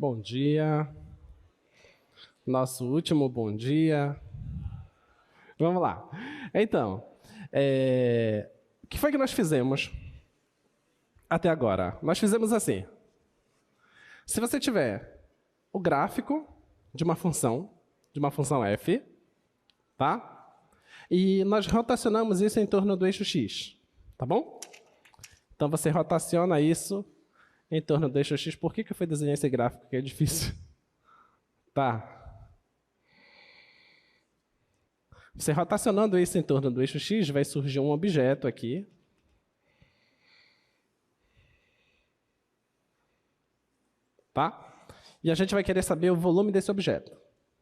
Bom dia. Nosso último bom dia. Vamos lá. Então, o que foi que nós fizemos até agora? Nós fizemos assim. Se você tiver o gráfico de uma função f, tá? E nós rotacionamos isso em torno do eixo x, tá bom? Então você rotaciona isso em torno do eixo x. Por que eu fui desenhar esse gráfico que é difícil? Tá. Você rotacionando isso em torno do eixo x, vai surgir um objeto aqui. Tá? E a gente vai querer saber o volume desse objeto.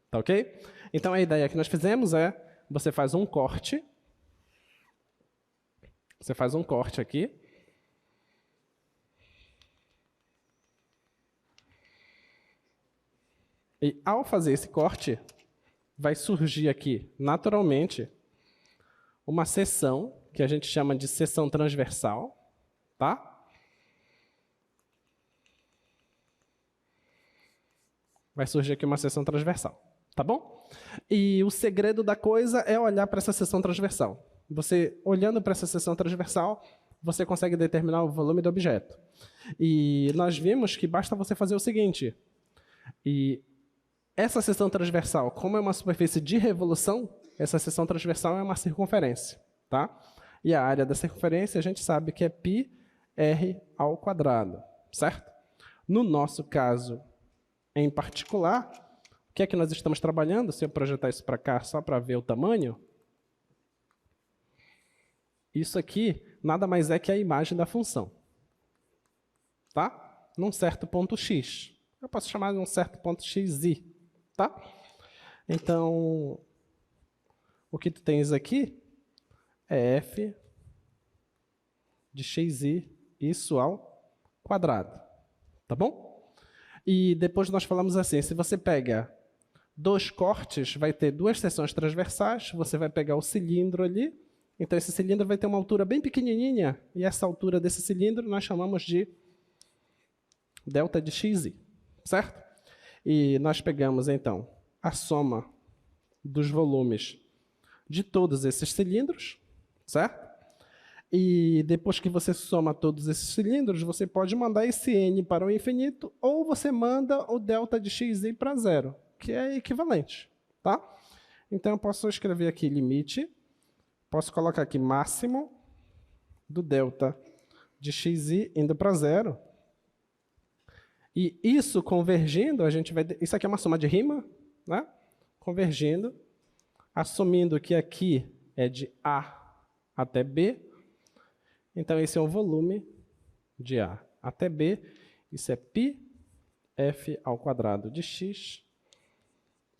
Tá ok? Então a ideia que nós fizemos é, você faz um corte. Você faz um corte aqui. E ao fazer esse corte, vai surgir aqui, naturalmente, uma seção, que a gente chama de seção transversal, tá? Vai surgir aqui uma seção transversal, tá bom? E o segredo da coisa é olhar para essa seção transversal. Você, olhando para essa seção transversal, você consegue determinar o volume do objeto. E nós vimos que basta você fazer o seguinte, essa seção transversal, como é uma superfície de revolução, essa seção transversal é uma circunferência, tá? E a área da circunferência a gente sabe que é πr², certo? No nosso caso em particular, o que é que nós estamos trabalhando? Se eu projetar isso para cá só para ver o tamanho, isso aqui nada mais é que a imagem da função, tá? Num certo ponto x. Eu posso chamar de um certo ponto xi. Tá? Então, o que tu tens aqui é f de xi, isso ao quadrado. Tá bom? E depois nós falamos assim, se você pega dois cortes, vai ter duas seções transversais, você vai pegar o cilindro ali, então esse cilindro vai ter uma altura bem pequenininha, e essa altura desse cilindro nós chamamos de delta de xi, certo? E nós pegamos, então, a soma dos volumes de todos esses cilindros, certo? E depois que você soma todos esses cilindros, você pode mandar esse n para o infinito, ou você manda o delta de xi para zero, que é equivalente, tá? Então, eu posso escrever aqui limite, posso colocar aqui máximo do delta de xi indo para zero. E isso convergindo, a gente vai... Isso aqui é uma soma de rima, né? Convergindo, assumindo que aqui é de A até B. Então, esse é o volume de A até B. Isso é πf² de x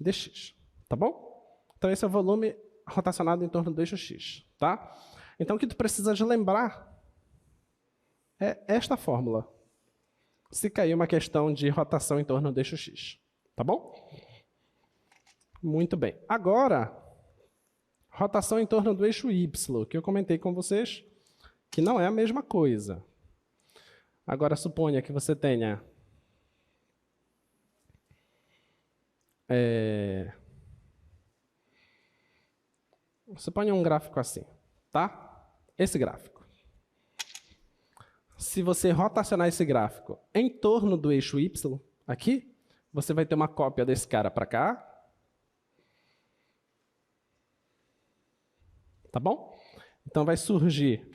dx. Tá bom? Então, esse é o volume rotacionado em torno do eixo x. Tá? Então, o que tu precisa de lembrar é esta fórmula. Se cair uma questão de rotação em torno do eixo x. Tá bom? Muito bem. Agora, rotação em torno do eixo y, que eu comentei com vocês, que não é a mesma coisa. Agora, suponha que você tenha... Suponha um gráfico assim, tá? Esse gráfico. Se você rotacionar esse gráfico em torno do eixo y, aqui, você vai ter uma cópia desse cara para cá. Tá bom? Então vai surgir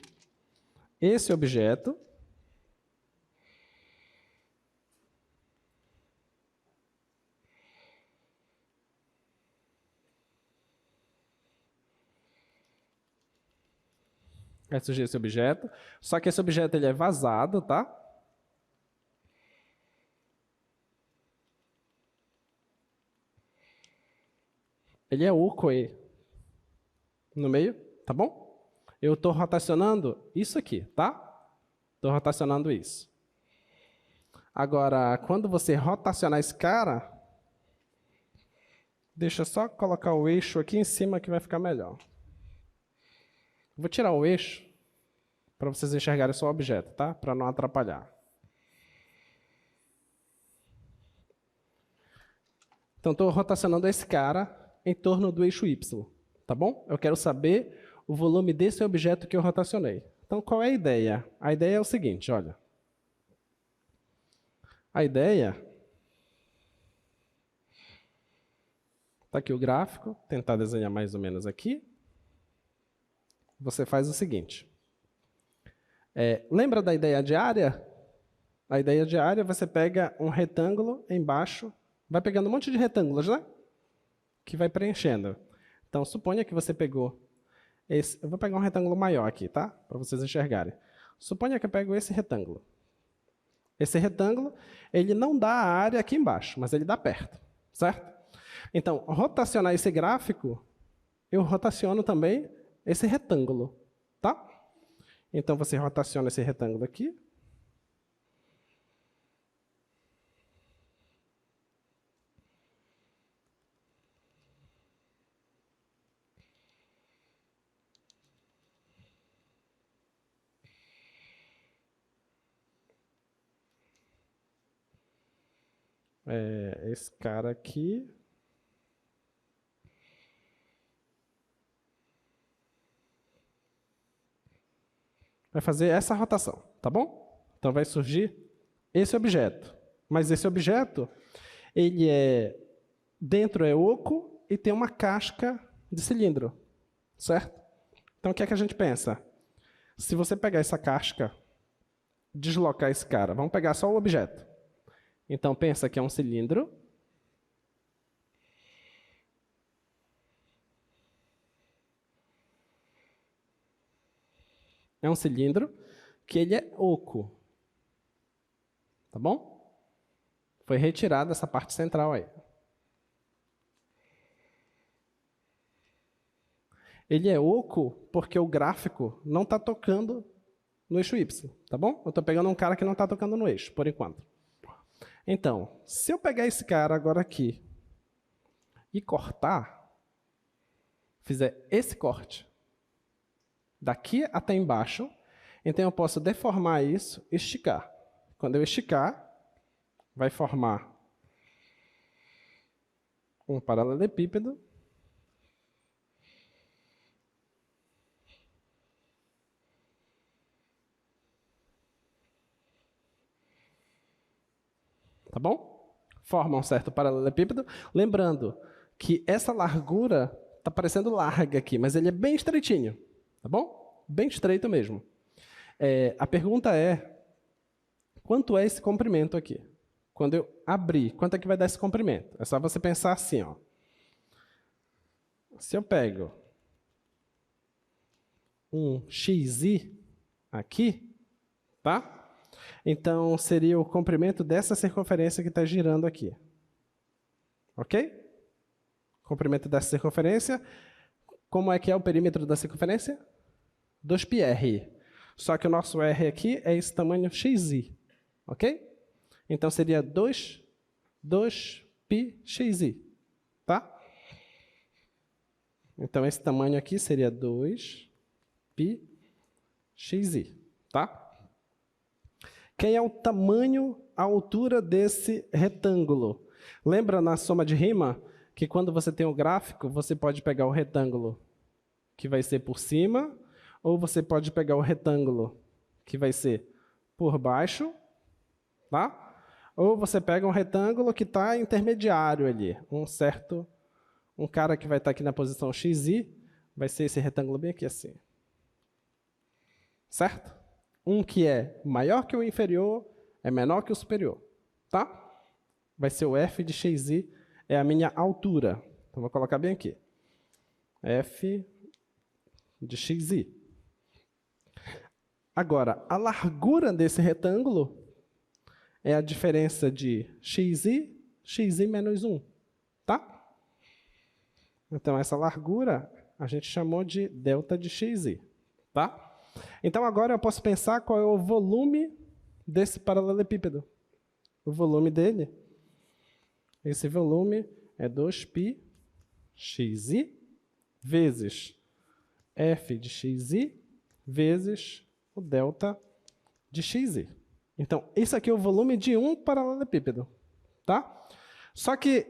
esse objeto. Vai surgir esse objeto. Só que esse objeto ele é vazado, tá? Ele é oco aí. No meio, tá bom? Eu estou rotacionando isso aqui, tá? Estou rotacionando isso. Agora, quando você rotacionar esse cara, deixa eu só colocar o eixo aqui em cima que vai ficar melhor. Vou tirar o eixo para vocês enxergarem só o objeto, tá? Para não atrapalhar. Então, estou rotacionando esse cara em torno do eixo Y, tá bom? Eu quero saber o volume desse objeto que eu rotacionei. Então, qual é a ideia? A ideia é o seguinte, olha. A ideia... Está aqui o gráfico, tentar desenhar mais ou menos aqui. Você faz o seguinte. Lembra da ideia de área? A ideia de área, você pega um retângulo embaixo, vai pegando um monte de retângulos, né? Que vai preenchendo. Então, suponha que você pegou esse... Eu vou pegar um retângulo maior aqui, tá? Para vocês enxergarem. Suponha que eu pego esse retângulo. Esse retângulo, ele não dá a área aqui embaixo, mas ele dá perto, certo? Então, rotacionar esse gráfico, eu rotaciono também esse retângulo, tá? Então, você rotaciona esse retângulo aqui. Esse cara aqui. Vai fazer essa rotação, tá bom? Então, vai surgir esse objeto. Mas esse objeto, ele dentro é oco e tem uma casca de cilindro, certo? Então, o que é que a gente pensa? Se você pegar essa casca, deslocar esse cara, vamos pegar só o objeto. Então, pensa que é um cilindro. É um cilindro que ele é oco. Tá bom? Foi retirada essa parte central aí. Ele é oco porque o gráfico não está tocando no eixo Y, tá bom? Eu estou pegando um cara que não está tocando no eixo, por enquanto. Então, se eu pegar esse cara agora aqui e cortar, fizer esse corte, daqui até embaixo, então eu posso deformar isso e esticar. Quando eu esticar, vai formar um paralelepípedo. Tá bom? Forma um certo paralelepípedo. Lembrando que essa largura está parecendo larga aqui, mas ele é bem estreitinho. Tá bom? Bem estreito mesmo. A pergunta é, quanto é esse comprimento aqui? Quando eu abrir, quanto é que vai dar esse comprimento? É só você pensar assim, ó. Se eu pego um xi aqui, tá? Então, seria o comprimento dessa circunferência que está girando aqui. Ok? Comprimento dessa circunferência. Como é que é o perímetro da circunferência? 2πr. Só que o nosso r aqui é esse tamanho xi. Ok? Então, seria 2πxi. Tá? Então, esse tamanho aqui seria 2πxi. Tá? Quem é o tamanho, a altura desse retângulo? Lembra na soma de rima que quando você tem o gráfico, você pode pegar o retângulo que vai ser por cima, ou você pode pegar o retângulo que vai ser por baixo, tá? Ou você pega um retângulo que está intermediário ali, um cara que vai estar aqui na posição xi, vai ser esse retângulo bem aqui assim. Certo? Um que é maior que o inferior é menor que o superior, tá? Vai ser o f de xi, é a minha altura. Então, vou colocar bem aqui. F de xi. Agora, a largura desse retângulo é a diferença de xi menos 1, tá? Então, essa largura a gente chamou de delta de xi, tá? Então, agora eu posso pensar qual é o volume desse paralelepípedo. O volume dele, esse volume é 2πxi vezes f de xi vezes o delta de xi. Então, isso aqui é o volume de um paralelepípedo, tá? Só que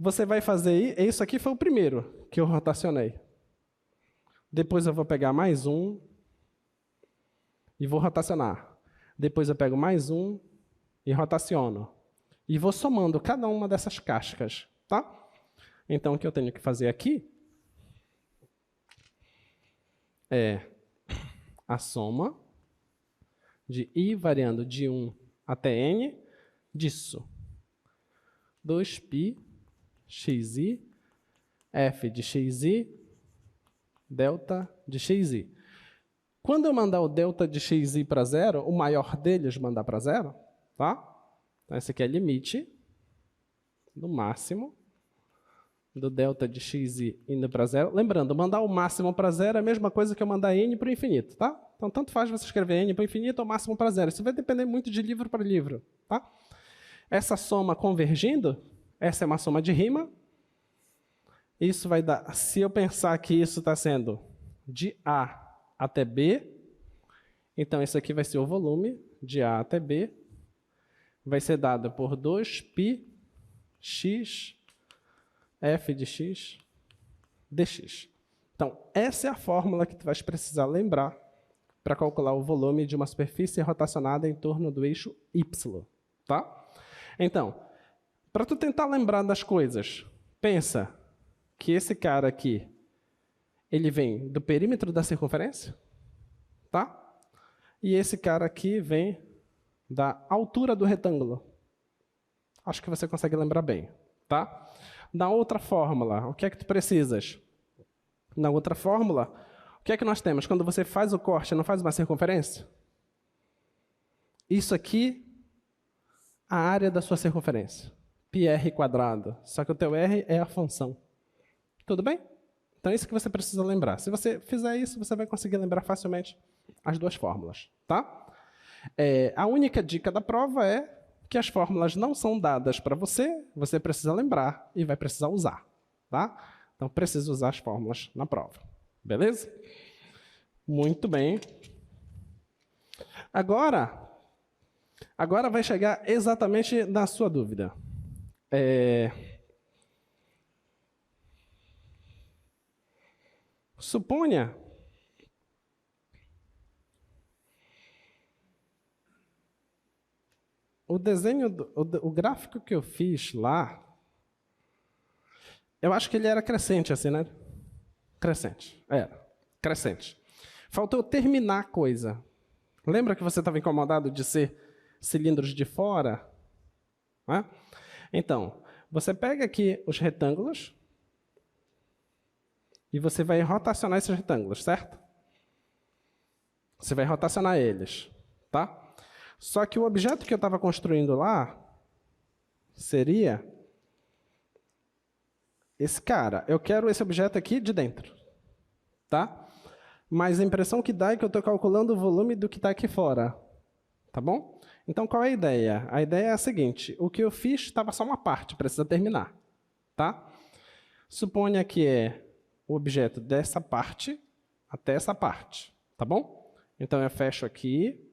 Você vai fazer... Isso aqui foi o primeiro que eu rotacionei. Depois eu vou pegar mais um e vou rotacionar. Depois eu pego mais um e rotaciono. E vou somando cada uma dessas cascas, tá? Então, o que eu tenho que fazer aqui é a soma de i variando de 1 até n disso. 2π xi, f de xi, delta de xi. Quando eu mandar o delta de xi para zero, o maior deles mandar para zero, tá? Então, esse aqui é limite do máximo do delta de xi indo para zero. Lembrando, mandar o máximo para zero é a mesma coisa que eu mandar n para o infinito, tá? Então, tanto faz você escrever n para o infinito ou máximo para zero. Isso vai depender muito de livro para livro, tá? Essa soma convergindo, essa é uma soma de rima. Isso vai dar, se eu pensar que isso está sendo de A até B, então isso aqui vai ser o volume de A até B, vai ser dado por 2π x f de x dx. Então, essa é a fórmula que tu vais precisar lembrar para calcular o volume de uma superfície rotacionada em torno do eixo y, tá? Então, para tu tentar lembrar das coisas, pensa que esse cara aqui, ele vem do perímetro da circunferência, tá? E esse cara aqui vem da altura do retângulo. Acho que você consegue lembrar bem, tá? Na outra fórmula, o que é que tu precisas? Na outra fórmula, o que é que nós temos? Quando você faz o corte, não faz uma circunferência? Isso aqui, a área da sua circunferência. πr². Só que o teu r é a função. Tudo bem? Então, é isso que você precisa lembrar. Se você fizer isso, você vai conseguir lembrar facilmente as duas fórmulas, tá? A única dica da prova é que as fórmulas não são dadas para você, você precisa lembrar e vai precisar usar, tá? Então, precisa usar as fórmulas na prova. Beleza? Muito bem. Agora vai chegar exatamente na sua dúvida. Suponha o desenho, o gráfico que eu fiz lá, eu acho que ele era crescente, assim, né? Crescente, crescente. Faltou terminar a coisa. Lembra que você estava incomodado de ser cilindros de fora? Né? Então, você pega aqui os retângulos e você vai rotacionar esses retângulos, certo? Você vai rotacionar eles, tá? Só que o objeto que eu estava construindo lá seria esse cara. Eu quero esse objeto aqui de dentro, tá? Mas a impressão que dá é que eu estou calculando o volume do que está aqui fora, tá bom? Então, qual é a ideia? A ideia é a seguinte, o que eu fiz estava só uma parte, precisa terminar, tá? Suponha que é o objeto dessa parte até essa parte, tá bom? Então, eu fecho aqui,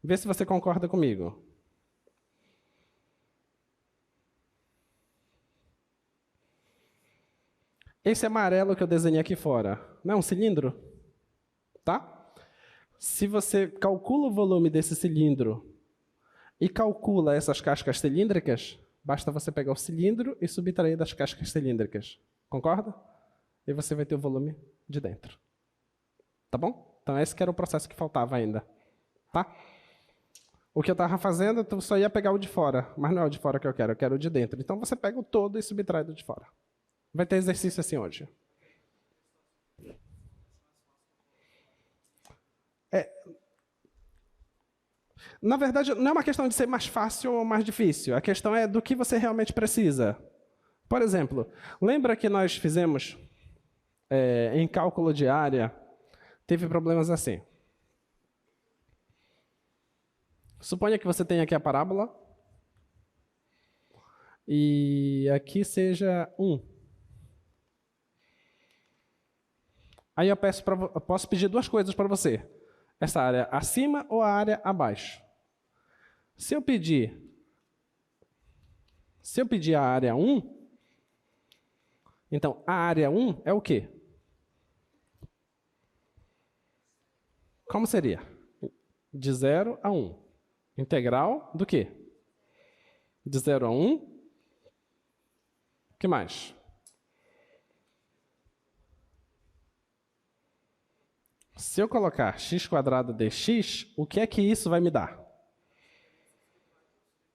vê se você concorda comigo. Esse amarelo que eu desenhei aqui fora, não é um cilindro? Tá? Se você calcula o volume desse cilindro e calcula essas cascas cilíndricas, basta você pegar o cilindro e subtrair das cascas cilíndricas. Concorda? E você vai ter o volume de dentro. Tá bom? Então, esse que era o processo que faltava ainda. Tá? O que eu estava fazendo, eu só ia pegar o de fora, mas não é o de fora que eu quero o de dentro. Então, você pega o todo e subtrai do de fora. Vai ter exercício assim hoje. Na verdade, não é uma questão de ser mais fácil ou mais difícil. A questão é do que você realmente precisa. Por exemplo, lembra que nós fizemos em cálculo de área, teve problemas assim. Suponha que você tenha aqui a parábola e aqui seja 1. Aí eu posso pedir duas coisas para você. Essa área acima ou a área abaixo. Se eu pedir Se eu pedir a área 1, então a área 1 é o quê? Como seria? De 0 a 1. Integral do quê? De 0 a 1. O que mais? Se eu colocar x² dx, o que é que isso vai me dar?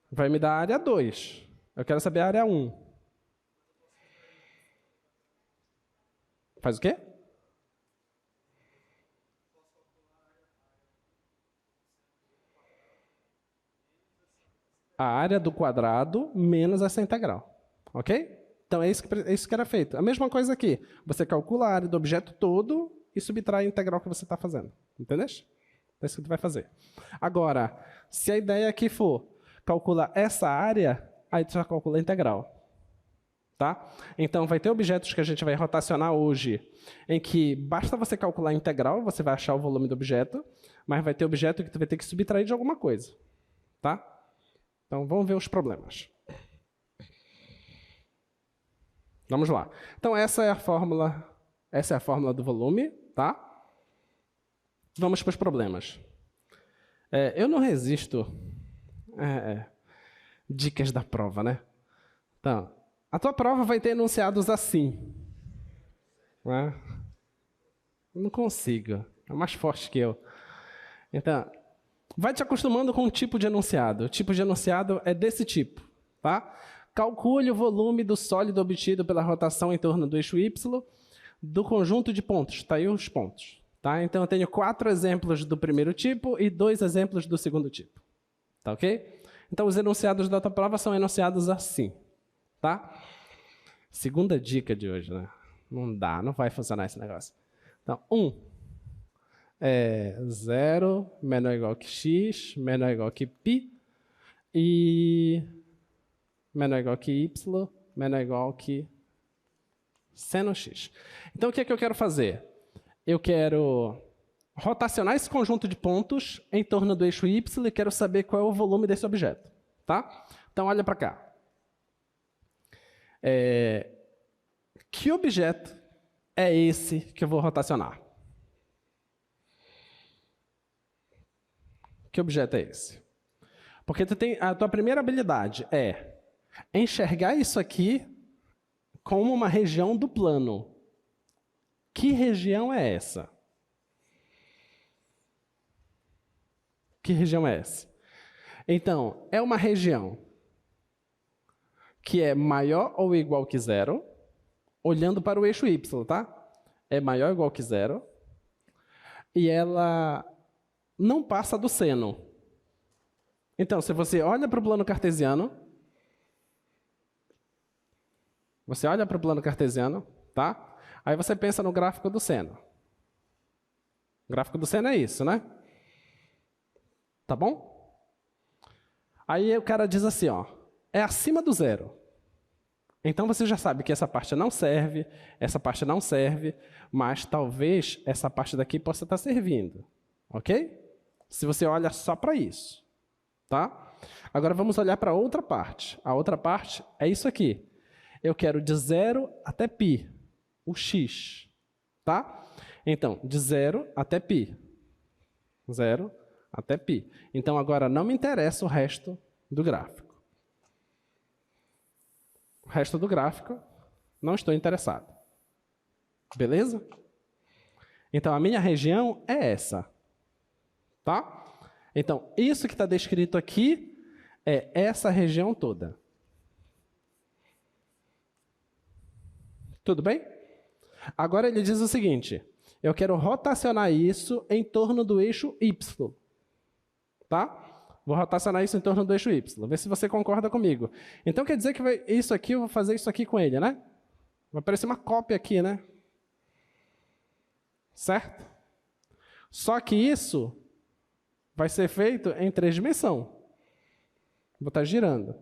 Vai me dar a área 2. Eu quero saber a área 1. Faz o quê? A área do quadrado menos essa integral. Ok? Então é isso que era feito. A mesma coisa aqui. Você calcula a área do objeto todo e subtrai a integral que você está fazendo. Entendeu? É isso que tu vai fazer. Agora, se a ideia aqui for calcular essa área, aí tu já calcula a integral. Tá? Então, vai ter objetos que a gente vai rotacionar hoje, em que basta você calcular a integral, você vai achar o volume do objeto, mas vai ter objeto que tu vai ter que subtrair de alguma coisa. Tá? Então, vamos ver os problemas. Vamos lá. Então, essa é a fórmula do volume, tá? Vamos para os problemas. Eu não resisto dicas da prova, né? Então, a tua prova vai ter enunciados assim. Né? Não consigo. É mais forte que eu. Então, vai te acostumando com o tipo de enunciado. O tipo de enunciado é desse tipo, tá? Calcule o volume do sólido obtido pela rotação em torno do eixo Y do conjunto de pontos. Está aí os pontos. Tá? Então, eu tenho 4 exemplos do primeiro tipo e 2 exemplos do segundo tipo. Tá ok? Então, os enunciados da tua prova são enunciados assim. Tá? Segunda dica de hoje, né? Não dá, não vai funcionar esse negócio. Então, 0 menor ou igual que x, menor ou igual que π, e menor ou igual que y, menor ou igual que seno x. Então, o que é que eu quero fazer? Eu quero rotacionar esse conjunto de pontos em torno do eixo y e quero saber qual é o volume desse objeto. Tá? Então, olha para cá. Que objeto é esse que eu vou rotacionar? Que objeto é esse? Porque a tua primeira habilidade é enxergar isso aqui como uma região do plano. Que região é essa? Que região é essa? Então, é uma região que é maior ou igual que 0, olhando para o eixo y, tá? É maior ou igual que 0, e ela não passa do seno. Então, se você olha para o plano cartesiano, tá? Aí você pensa no gráfico do seno. O gráfico do seno é isso, né? Tá bom? Aí o cara diz assim, ó, é acima do 0. Então você já sabe que essa parte não serve, mas talvez essa parte daqui possa estar servindo. Ok? Se você olha só para isso. Tá? Agora vamos olhar para a outra parte. A outra parte é isso aqui. Eu quero de 0 até π, o x. Tá? Então, de 0 até π. 0 até π. Então, agora não me interessa o resto do gráfico. O resto do gráfico, não estou interessado. Beleza? Então, a minha região é essa. Tá? Então, isso que está descrito aqui é essa região toda. Tudo bem? Agora ele diz o seguinte, eu quero rotacionar isso em torno do eixo Y. Tá? Vou rotacionar isso em torno do eixo Y. Vê se você concorda comigo. Então quer dizer que isso aqui, eu vou fazer isso aqui com ele, né? Vai aparecer uma cópia aqui, né? Certo? Só que isso vai ser feito em 3 dimensões. Vou estar girando.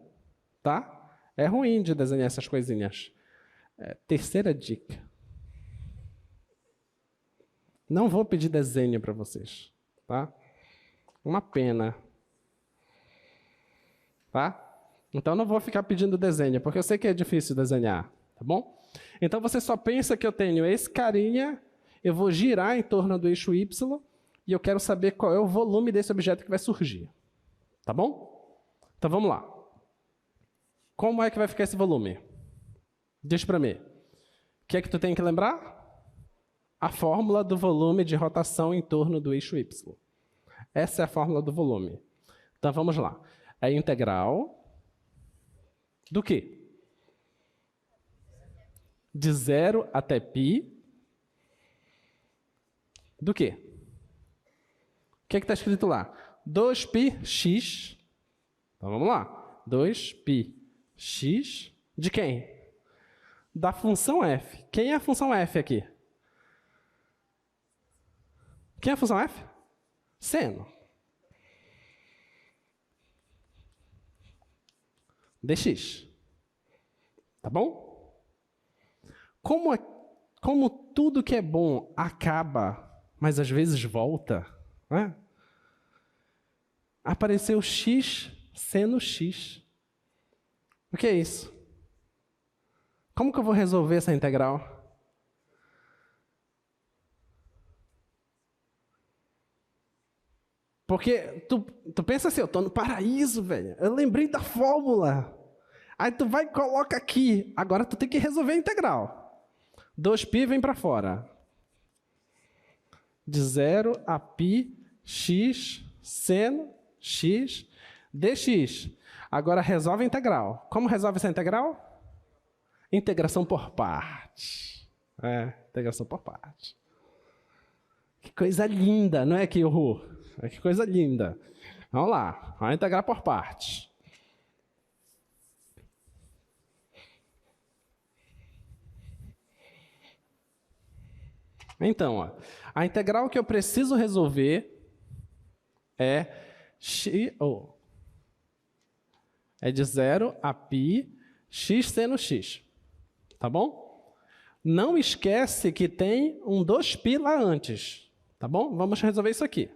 Tá? É ruim de desenhar essas coisinhas. Terceira dica. Não vou pedir desenho para vocês. Tá? Uma pena. Tá? Então, não vou ficar pedindo desenho, porque eu sei que é difícil desenhar, tá bom? Então, você só pensa que eu tenho esse carinha, eu vou girar em torno do eixo Y, e eu quero saber qual é o volume desse objeto que vai surgir. Tá bom? Então, vamos lá. Como é que vai ficar esse volume? Diz para mim. O que é que tu tem que lembrar? A fórmula do volume de rotação em torno do eixo Y. Essa é a fórmula do volume. Então, vamos lá. É integral do quê? De 0 até π. Do quê? O que é que está escrito lá? 2πx. Então, vamos lá. 2πx de quem? Da função f. Quem é a função f aqui? Quem é a função f? Seno. Dx. Tá bom? Como tudo que é bom acaba, mas às vezes volta, né? Apareceu x seno x. O que é isso? Como que eu vou resolver essa integral? Porque tu pensa assim, eu estou no paraíso, velho. Eu lembrei da fórmula. Aí tu vai e coloca aqui. Agora tu tem que resolver a integral. 2π vem para fora. De 0 a π, x, seno, x, dx. Agora resolve a integral. Como resolve essa integral? Integração por partes. Integração por partes. Que coisa linda, não é que horror? Que coisa linda. Vamos lá, vamos integrar por partes. Então, ó, a integral que eu preciso resolver é de 0 a π x seno x. Tá bom? Não esquece que tem um 2π lá antes. Tá bom? Vamos resolver isso aqui.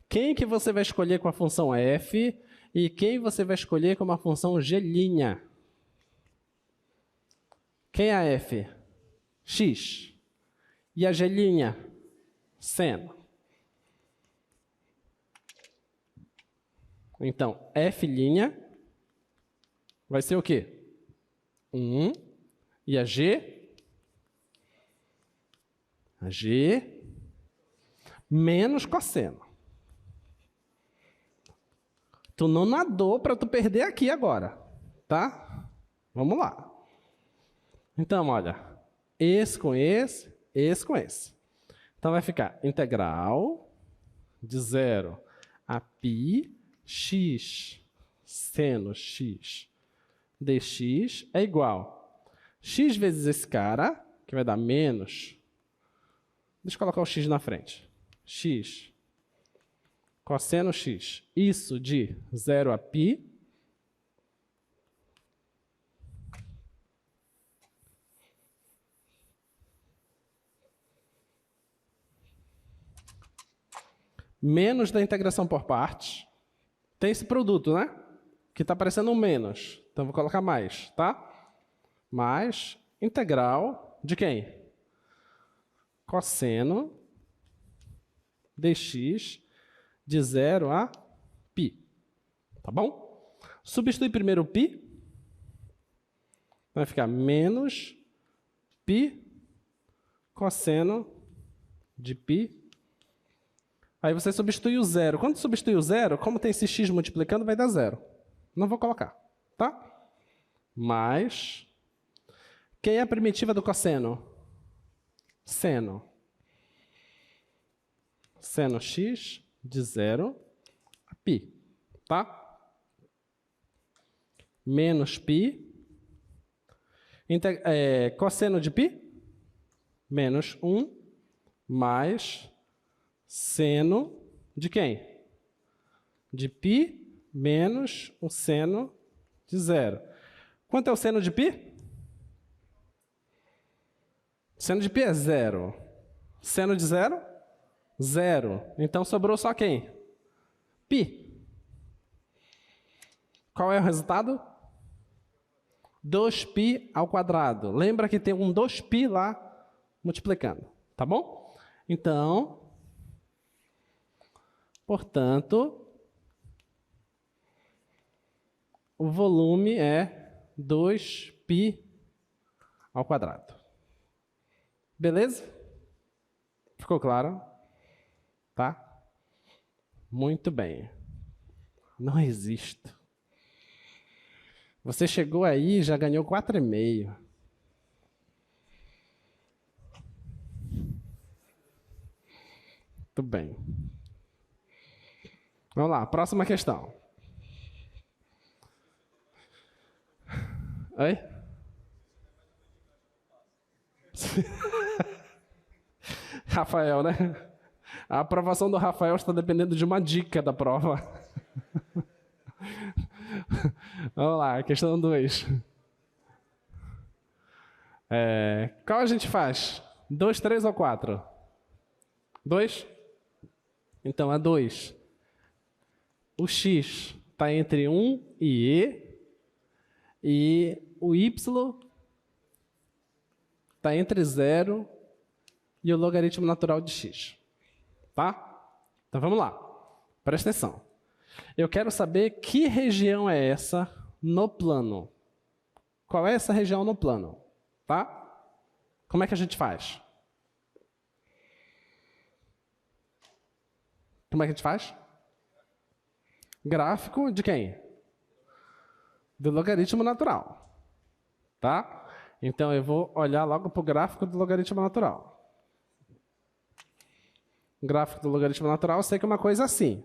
Quem que você vai escolher com a função f e quem você vai escolher com a função g'? Quem é a f? X. E a g'? Seno. Então, f' vai ser o quê? 1. E a g? A g menos cosseno. Tu não nadou para tu perder aqui agora, tá? Vamos lá. Então, olha, esse com esse, esse com esse. Então, vai ficar integral de 0 a π x seno x dx é igual x vezes esse cara, que vai dar menos. Deixa eu colocar o x na frente. X cosseno x, isso de 0 a π, menos da integração por partes. Tem esse produto, né? Que está parecendo um menos. Então, vou colocar mais, tá? Mais integral de quem? Cosseno dx de 0 a π. Tá bom? Substitui primeiro o π. Vai ficar menos π cosseno de π. Aí você substitui o zero. Quando substitui o zero, como tem esse x multiplicando, vai dar zero. Não vou colocar, tá? Mais. Quem é a primitiva do cosseno? Seno. Seno x de 0 a π, tá? Menos π. Cosseno de π? Menos 1 mais seno de quem? De π menos o seno de 0. Quanto é o seno de π? Seno de π é 0. Seno de 0? 0. Então sobrou só quem? Π. Qual é o resultado? 2π ao quadrado. Lembra que tem um 2π lá multiplicando, tá bom? Então, portanto, o volume é 2π ao quadrado. Beleza? Ficou claro? Tá? Muito bem. Não resisto. Você chegou aí e já ganhou 4,5. Muito bem. Vamos lá, próxima questão. Oi? Rafael, né? A aprovação do Rafael está dependendo de uma dica da prova. Vamos lá, questão 2. Qual a gente faz? 2, 3 ou 4? 2? Então é 2. O x está entre 1 e o y está entre 0 e o logaritmo natural de x. Tá? Então vamos lá. Presta atenção. Eu quero saber que região é essa no plano. Qual é essa região no plano? Tá? Como é que a gente faz? Como é que a gente faz? Gráfico de quem? Do logaritmo natural. Tá? Então eu vou olhar logo para o gráfico do logaritmo natural. O gráfico do logaritmo natural, eu sei que é uma coisa assim.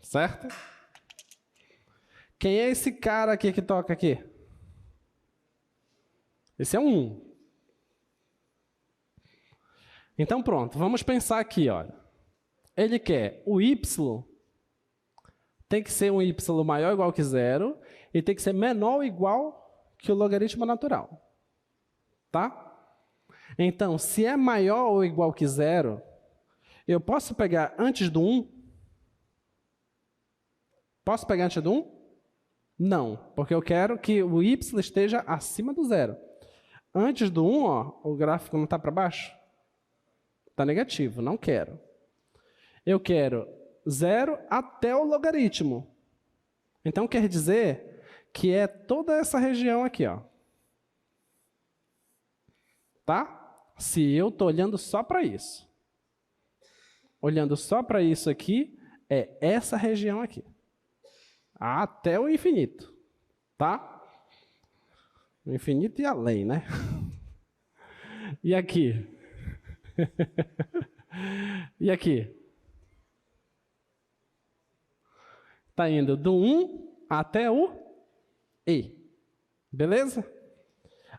Certo? Quem é esse cara aqui que toca aqui? Esse é 1. Então pronto, vamos pensar aqui, olha. Ele quer o y, tem que ser um y maior ou igual que 0, e tem que ser menor ou igual que o logaritmo natural. Tá? Então, se é maior ou igual que 0, eu posso pegar antes do 1? Posso pegar antes do 1? Não, porque eu quero que o y esteja acima do 0. Antes do 1, ó, o gráfico não está para baixo? Está negativo, não quero. Eu quero 0 até o logaritmo. Então, quer dizer que é toda essa região aqui, ó. Tá? Se eu estou olhando só para isso. Olhando só para isso aqui, é essa região aqui. Até o infinito. Tá? O infinito e além, né? E aqui? E aqui? Está indo do 1 até o E. Beleza?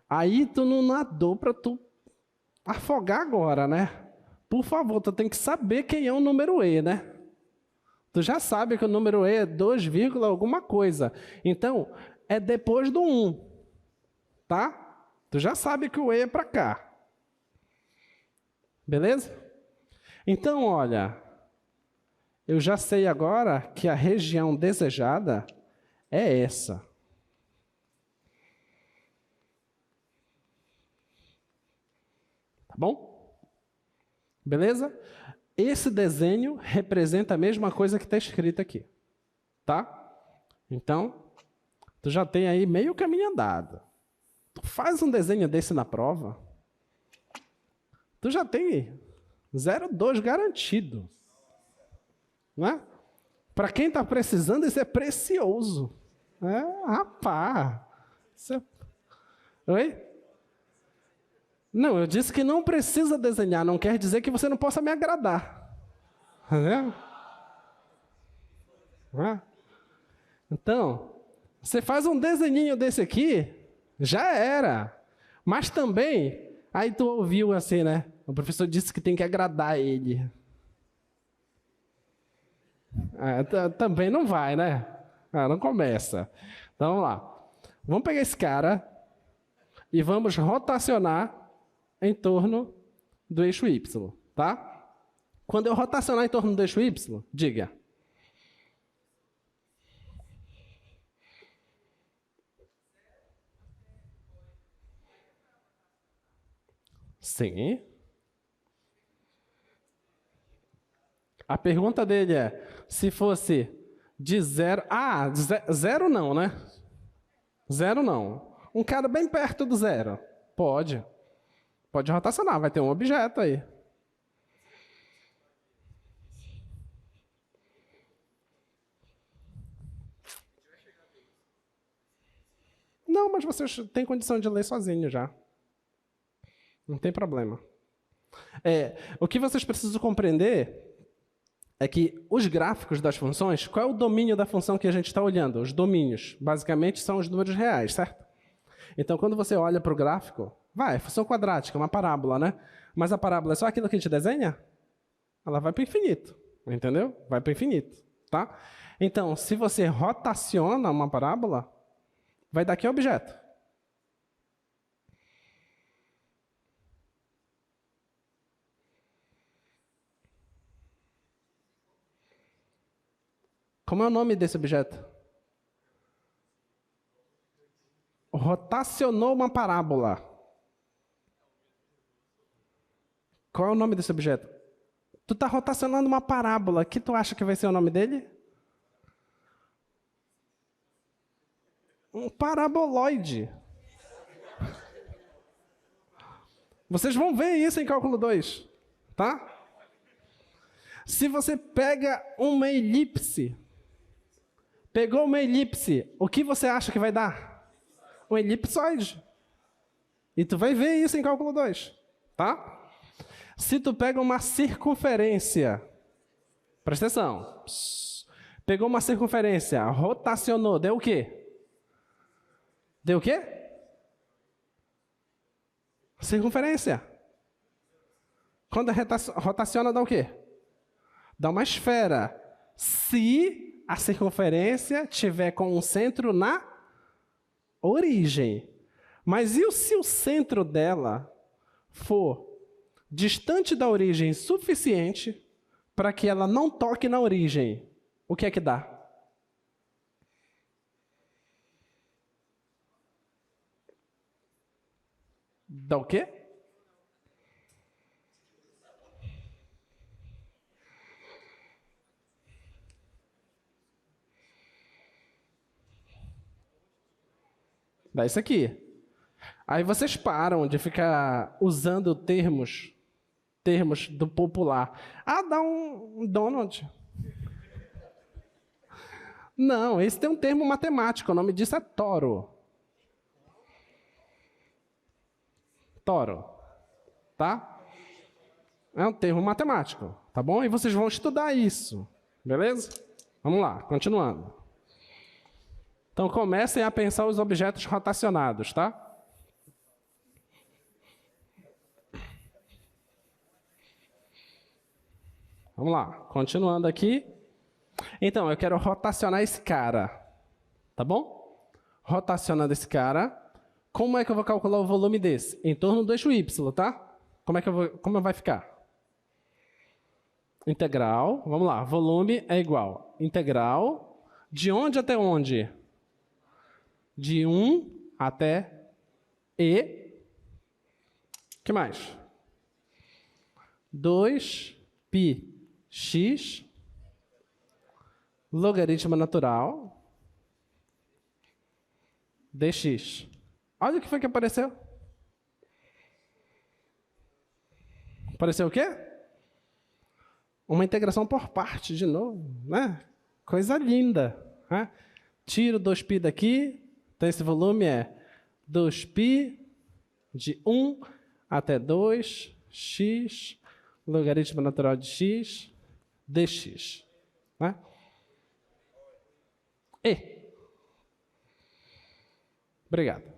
Aí tu não nadou para tu afogar agora, né? Por favor, tu tem que saber quem é o número E, né? Tu já sabe que o número E é 2, alguma coisa. Então, é depois do 1. Tá? Tu já sabe que o E é para cá. Beleza? Então, olha, eu já sei agora que a região desejada é essa. Tá bom? Beleza? Esse desenho representa a mesma coisa que está escrito aqui. Tá? Então, tu já tem aí meio caminho andado. Tu faz um desenho desse na prova, tu já tem 0,2 garantido. Não é? Para quem está precisando, isso é precioso. Rapaz. Oi? Não, eu disse que não precisa desenhar, não quer dizer que você não possa me agradar. Então, você faz um desenhinho desse aqui, já era. Mas também, aí tu ouviu assim, né? O professor disse que tem que agradar ele. Também não vai, né? Não começa. Então, vamos lá. Vamos pegar esse cara e vamos rotacionar em torno do eixo Y, tá? Quando eu rotacionar em torno do eixo Y, diga. Sim. A pergunta dele é, se fosse de 0... Ah, 0 não, né? 0 não. Um cara bem perto do 0. Pode. Pode rotacionar, vai ter um objeto aí. Não, mas você tem condição de ler sozinho já. Não tem problema. O que vocês precisam compreender é que os gráficos das funções, qual é o domínio da função que a gente está olhando? Os domínios, basicamente, são os números reais, certo? Então, quando você olha para o gráfico, função quadrática, uma parábola, né? Mas a parábola é só aquilo que a gente desenha? Ela vai para o infinito, entendeu? Vai para o infinito, tá? Então, se você rotaciona uma parábola, vai dar que objeto? Como é o nome desse objeto? Rotacionou uma parábola. Qual é o nome desse objeto? Tu está rotacionando uma parábola. O que tu acha que vai ser o nome dele? Um paraboloide. Vocês vão ver isso em cálculo 2, tá? Se você pega uma elipse, pegou uma elipse, o que você acha que vai dar? Um elipsoide. E tu vai ver isso em cálculo 2, tá? Se tu pega uma circunferência, presta atenção, pegou uma circunferência, rotacionou, deu o quê? Deu o quê? Circunferência. Quando rotaciona, dá o quê? Dá uma esfera. Se a circunferência tiver com um centro na origem. Mas e se o centro dela for distante da origem suficiente para que ela não toque na origem? O que é que dá? Dá o quê? Dá isso aqui. Aí vocês param de ficar usando termos do popular. Ah, dá um Donald. Não, esse tem um termo matemático, o nome disso é toro. Toro, tá? É um termo matemático, tá bom? E vocês vão estudar isso, beleza? Vamos lá, continuando. Então comecem a pensar os objetos rotacionados, tá? Vamos lá, continuando aqui. Então, eu quero rotacionar esse cara, tá bom? Rotacionando esse cara. Como é que eu vou calcular o volume desse? Em torno do eixo Y, tá? Como vai ficar? Integral, vamos lá, volume é igual. Integral, de onde até onde? De 1 até E. O que mais? 2πx logaritmo natural dx. Olha o que foi que apareceu. Apareceu o quê? Uma integração por parte, de novo, né? Coisa linda, né? Tiro 2π daqui, então esse volume é 2π de 1 até 2x logaritmo natural de x dx, né? Obrigado.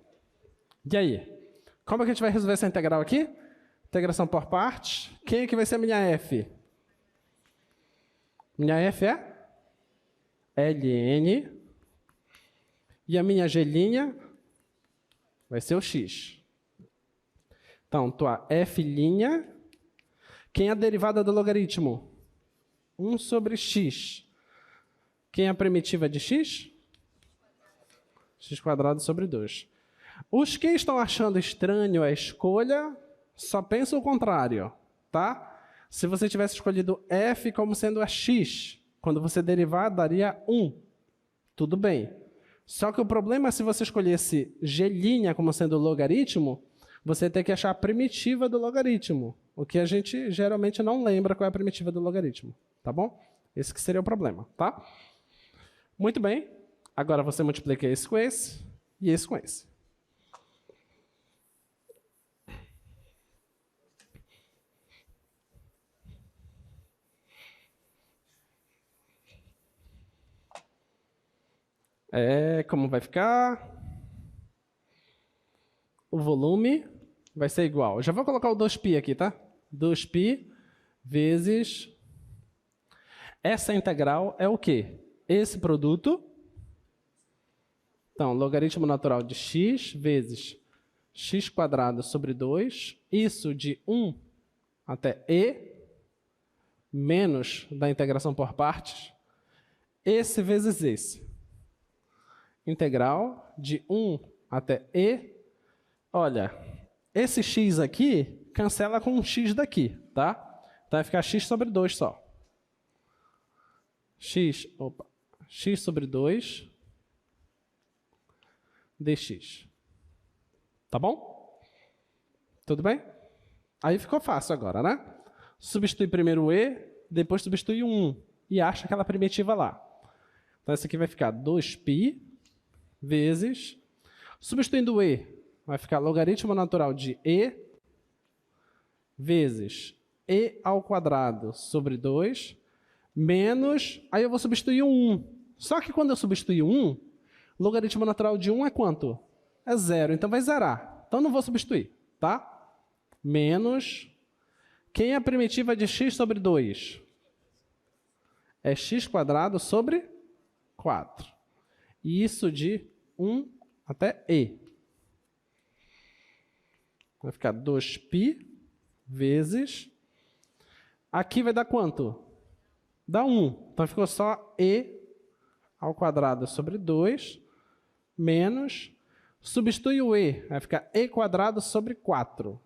E aí? Como é que a gente vai resolver essa integral aqui? Integração por partes. Quem é que vai ser a minha f? Minha f é ln. E a minha g' vai ser o x. Então, tua f'. Quem é a derivada do logaritmo? 1 sobre x. Quem é a primitiva de x? X² sobre 2. Os que estão achando estranho a escolha, só pensa o contrário, tá? Se você tivesse escolhido f como sendo a x, quando você derivar, daria 1. Tudo bem. Só que o problema é se você escolhesse g' como sendo logaritmo, você tem que achar a primitiva do logaritmo, o que a gente geralmente não lembra qual é a primitiva do logaritmo, tá bom? Esse que seria o problema, tá? Muito bem. Agora você multiplica esse com esse e esse com esse. Como vai ficar? O volume vai ser igual. Já vou colocar o 2π aqui, tá? 2π vezes... Essa integral é o quê? Esse produto. Então, logaritmo natural de x vezes x² sobre 2. Isso de 1 até e, menos da integração por partes. Esse vezes esse. Integral de 1 até e. Olha, esse x aqui cancela com um x daqui, tá? Então vai ficar x sobre 2 só. X sobre 2 dx. Tá bom? Tudo bem? Aí ficou fácil agora, né? Substitui primeiro o e, depois substitui o 1 e acha aquela primitiva lá. Então esse aqui vai ficar 2π vezes... Substituindo o e, vai ficar logaritmo natural de e vezes e² sobre 2 menos... Aí eu vou substituir o 1. Só que quando eu substituir o 1, logaritmo natural de 1 é quanto? É 0. Então vai zerar. Então não vou substituir, tá? Menos... Quem é a primitiva de x sobre 2? É x² sobre 4. E isso de 1 até e. Vai ficar 2π vezes... Aqui vai dar quanto? Dá 1. Então ficou só e² sobre 2 menos... Substitui o e. Vai ficar e² sobre 4.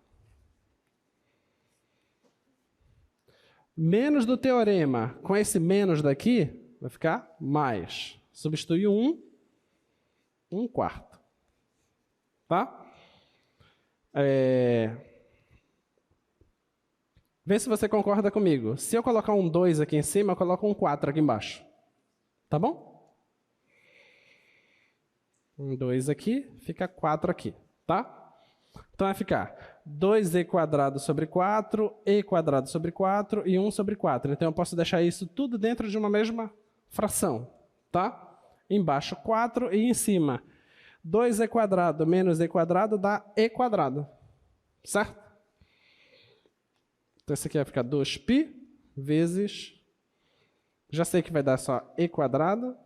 Menos do teorema. Com esse menos daqui, vai ficar mais. Substitui o 1 quarto. Tá? Vê se você concorda comigo. Se eu colocar um 2 aqui em cima, eu coloco um 4 aqui embaixo. Tá bom? Um 2 aqui, fica 4 aqui. Tá? Então vai ficar 2e² sobre 4, e² sobre 4 e 1 sobre 4. Então eu posso deixar isso tudo dentro de uma mesma fração. Tá? Embaixo 4 e em cima 2e² menos e² dá e². Certo? Então esse aqui vai ficar 2π vezes... Já sei que vai dar só e²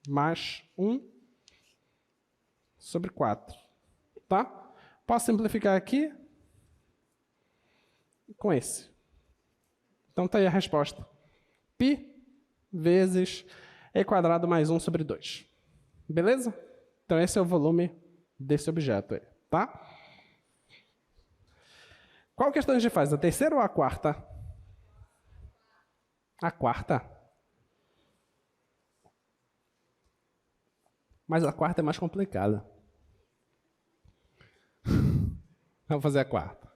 mais 1 sobre 4. Tá? Posso simplificar aqui com esse. Então está aí a resposta. π vezes e² mais 1 sobre 2. Beleza? Então esse é o volume desse objeto aí, tá? Qual questão a gente faz? A terceira ou a quarta? A quarta? Mas a quarta é mais complicada. Vamos fazer a quarta.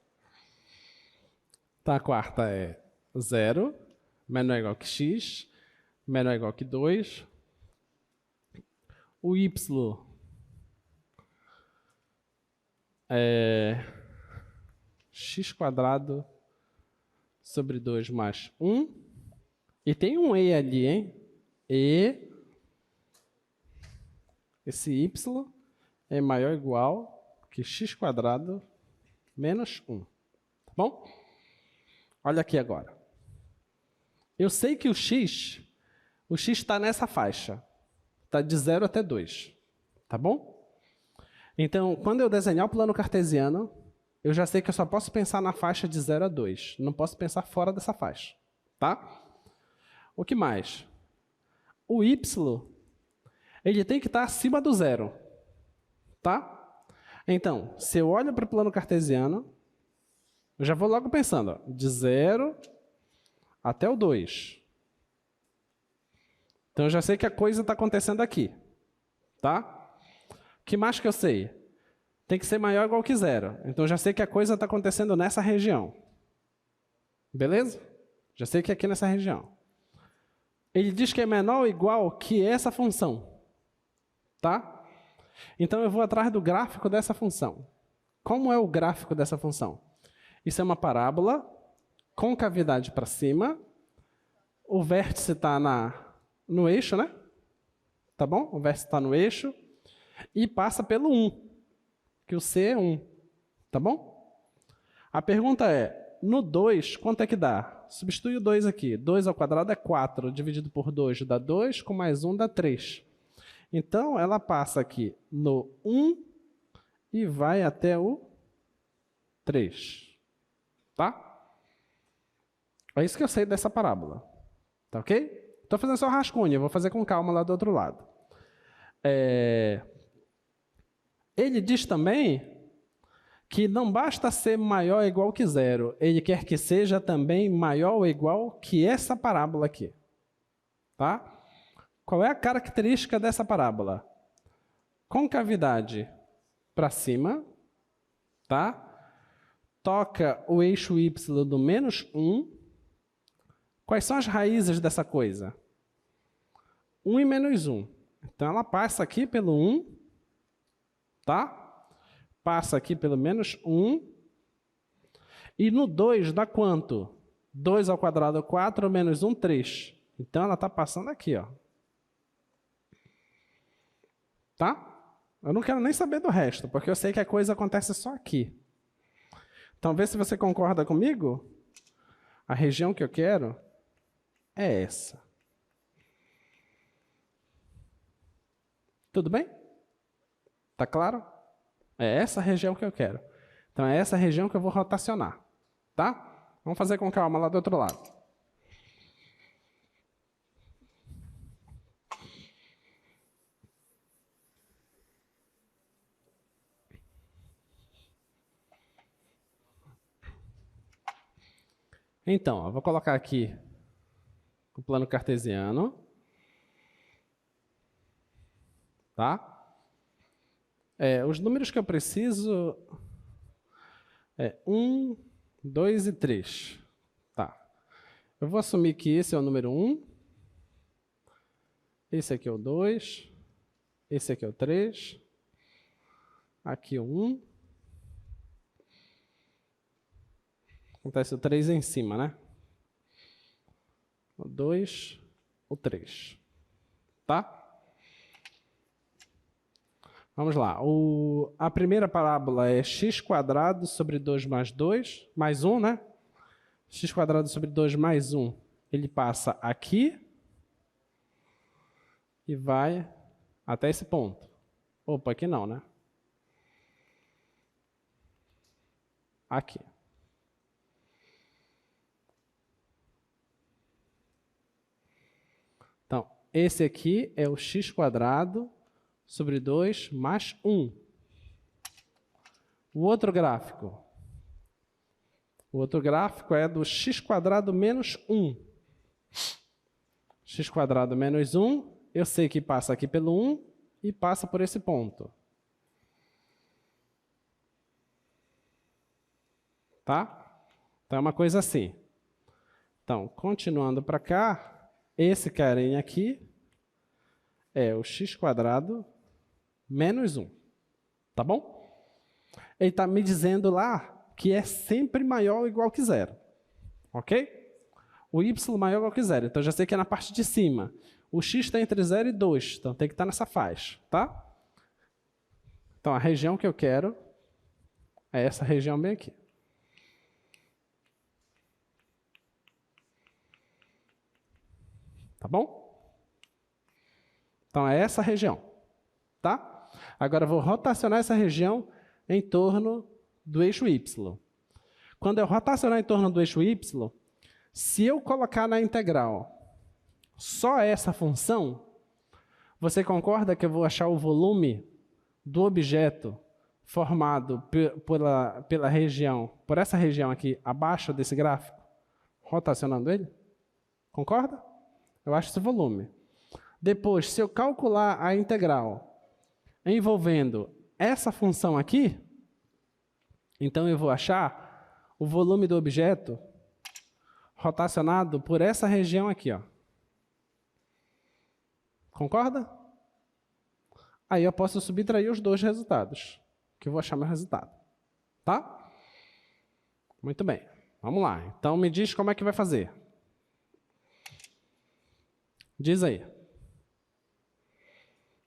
Então a quarta é 0, menor ou igual que x, menor ou igual que 2. O y é x² sobre 2 mais 1. E tem um e ali, hein? E esse y é maior ou igual que x² menos 1. Tá bom? Olha aqui agora. Eu sei que o x está nessa faixa. Está de 0 até 2. Tá bom? Então, quando eu desenhar o plano cartesiano, eu já sei que eu só posso pensar na faixa de 0 a 2. Não posso pensar fora dessa faixa. Tá? O que mais? O y, ele tem que estar acima do 0. Tá? Então, se eu olho para o plano cartesiano, Eu já vou logo pensando, ó, de 0 até o 2. Então, eu já sei que a coisa está acontecendo aqui. Tá? O que mais que eu sei? Tem que ser maior ou igual que 0. Então, eu já sei que a coisa está acontecendo nessa região. Beleza? Já sei que é aqui nessa região. Ele diz que é menor ou igual que essa função. Tá? Então, eu vou atrás do gráfico dessa função. Como é o gráfico dessa função? Isso é uma parábola, com cavidade para cima. O vértice está no eixo, né? Tá bom? O vértice está no eixo. E passa pelo 1, que o C é 1. Tá bom? A pergunta é, no 2, quanto é que dá? Substitui o 2 aqui. 2 ao quadrado é 4, dividido por 2 dá 2, com mais 1 dá 3. Então, ela passa aqui no 1 e vai até o 3. Tá? É isso que eu sei dessa parábola. Tá ok? Estou fazendo só rascunho, eu vou fazer com calma lá do outro lado. Ele diz também que não basta ser maior ou igual que 0, ele quer que seja também maior ou igual que essa parábola aqui. Tá? Qual é a característica dessa parábola? Concavidade para cima, tá? Toca o eixo y do menos 1. Quais são as raízes dessa coisa? 1 e menos 1. Então, ela passa aqui pelo 1, tá? Passa aqui pelo menos 1. E no 2 dá quanto? 2 ao quadrado, 4, menos 1, 3. Então, ela está passando aqui, ó. Tá? Eu não quero nem saber do resto, porque eu sei que a coisa acontece só aqui. Então, vê se você concorda comigo. A região que eu quero é essa. Tudo bem? Tá claro? É essa região que eu quero. Então, é essa região que eu vou rotacionar. Tá? Vamos fazer com calma lá do outro lado. Então, eu vou colocar aqui o plano cartesiano. Tá? Os números que eu preciso é 1, 2 e 3. Tá. Eu vou assumir que esse é o número 1, esse aqui é o 2, esse aqui é o 3, aqui o 1. Acontece o 3 em cima, né? O 2, o 3. Tá? Vamos lá. A primeira parábola é x² sobre 2 mais 2, mais 1, né? x² sobre 2 mais 1. Ele passa aqui e vai até esse ponto. Opa, aqui não, né? Aqui. Então, esse aqui é o x² sobre 2 mais 1. O outro gráfico. O outro gráfico é do x² menos 1. x² menos 1, eu sei que passa aqui pelo 1 e passa por esse ponto. Tá? Então, é uma coisa assim. Então, continuando para cá, esse carinha aqui é o x² menos 1. Tá bom? Ele está me dizendo lá que é sempre maior ou igual que 0. Ok? O y maior ou igual que 0. Então, já sei que é na parte de cima. O x está entre 0 e 2. Então, tem que estar nessa faixa. Tá? Então, a região que eu quero é essa região bem aqui. Tá bom? Então, é essa região. Tá? Agora, eu vou rotacionar essa região em torno do eixo y. Quando eu rotacionar em torno do eixo y, se eu colocar na integral só essa função, você concorda que eu vou achar o volume do objeto formado pela região, por essa região aqui, abaixo desse gráfico, rotacionando ele? Concorda? Eu acho esse volume. Depois, se eu calcular a integral envolvendo essa função aqui, então eu vou achar o volume do objeto rotacionado por essa região aqui, ó. Concorda? Aí eu posso subtrair os dois resultados, que eu vou achar meu resultado. Tá? Muito bem. Vamos lá. Então me diz como é que vai fazer. Diz aí.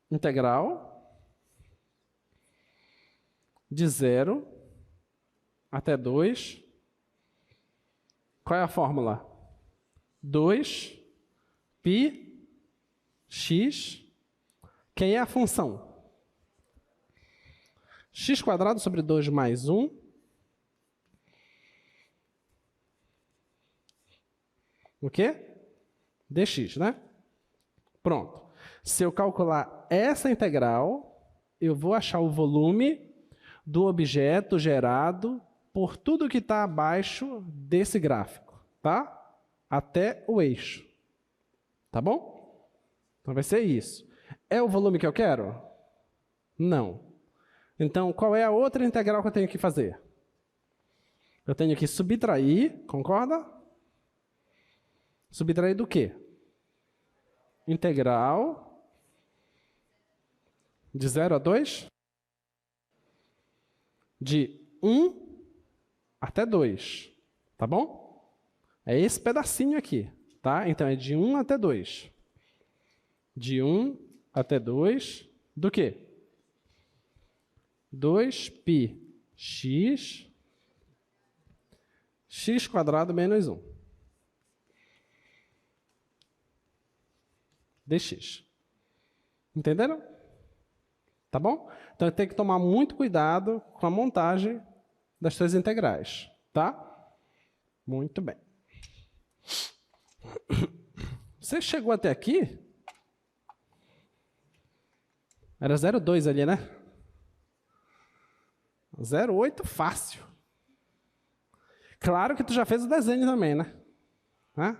Integral de 0 até 2. Qual é a fórmula? 2 π x. Quem é a função? X² sobre 2 mais 1. O quê? Dx, né? Pronto. Se eu calcular essa integral, eu vou achar o volume do objeto gerado por tudo que está abaixo desse gráfico, tá? Até o eixo. Tá bom? Então vai ser isso. É o volume que eu quero? Não. Então, qual é a outra integral que eu tenho que fazer? Eu tenho que subtrair, concorda? Subtrair do quê? Integral de 0 a 2? De 1 até 2, tá bom? É esse pedacinho aqui, tá? Então, é de 1 até 2. De 1 até 2, do quê? 2π x, x² menos 1. Dx. Entenderam? Tá bom? Então, tem que tomar muito cuidado com a montagem das suas integrais, tá? Muito bem. Você chegou até aqui? Era 0,2 ali, né? 0,8 fácil. Claro que tu já fez o desenho também, né? Hã?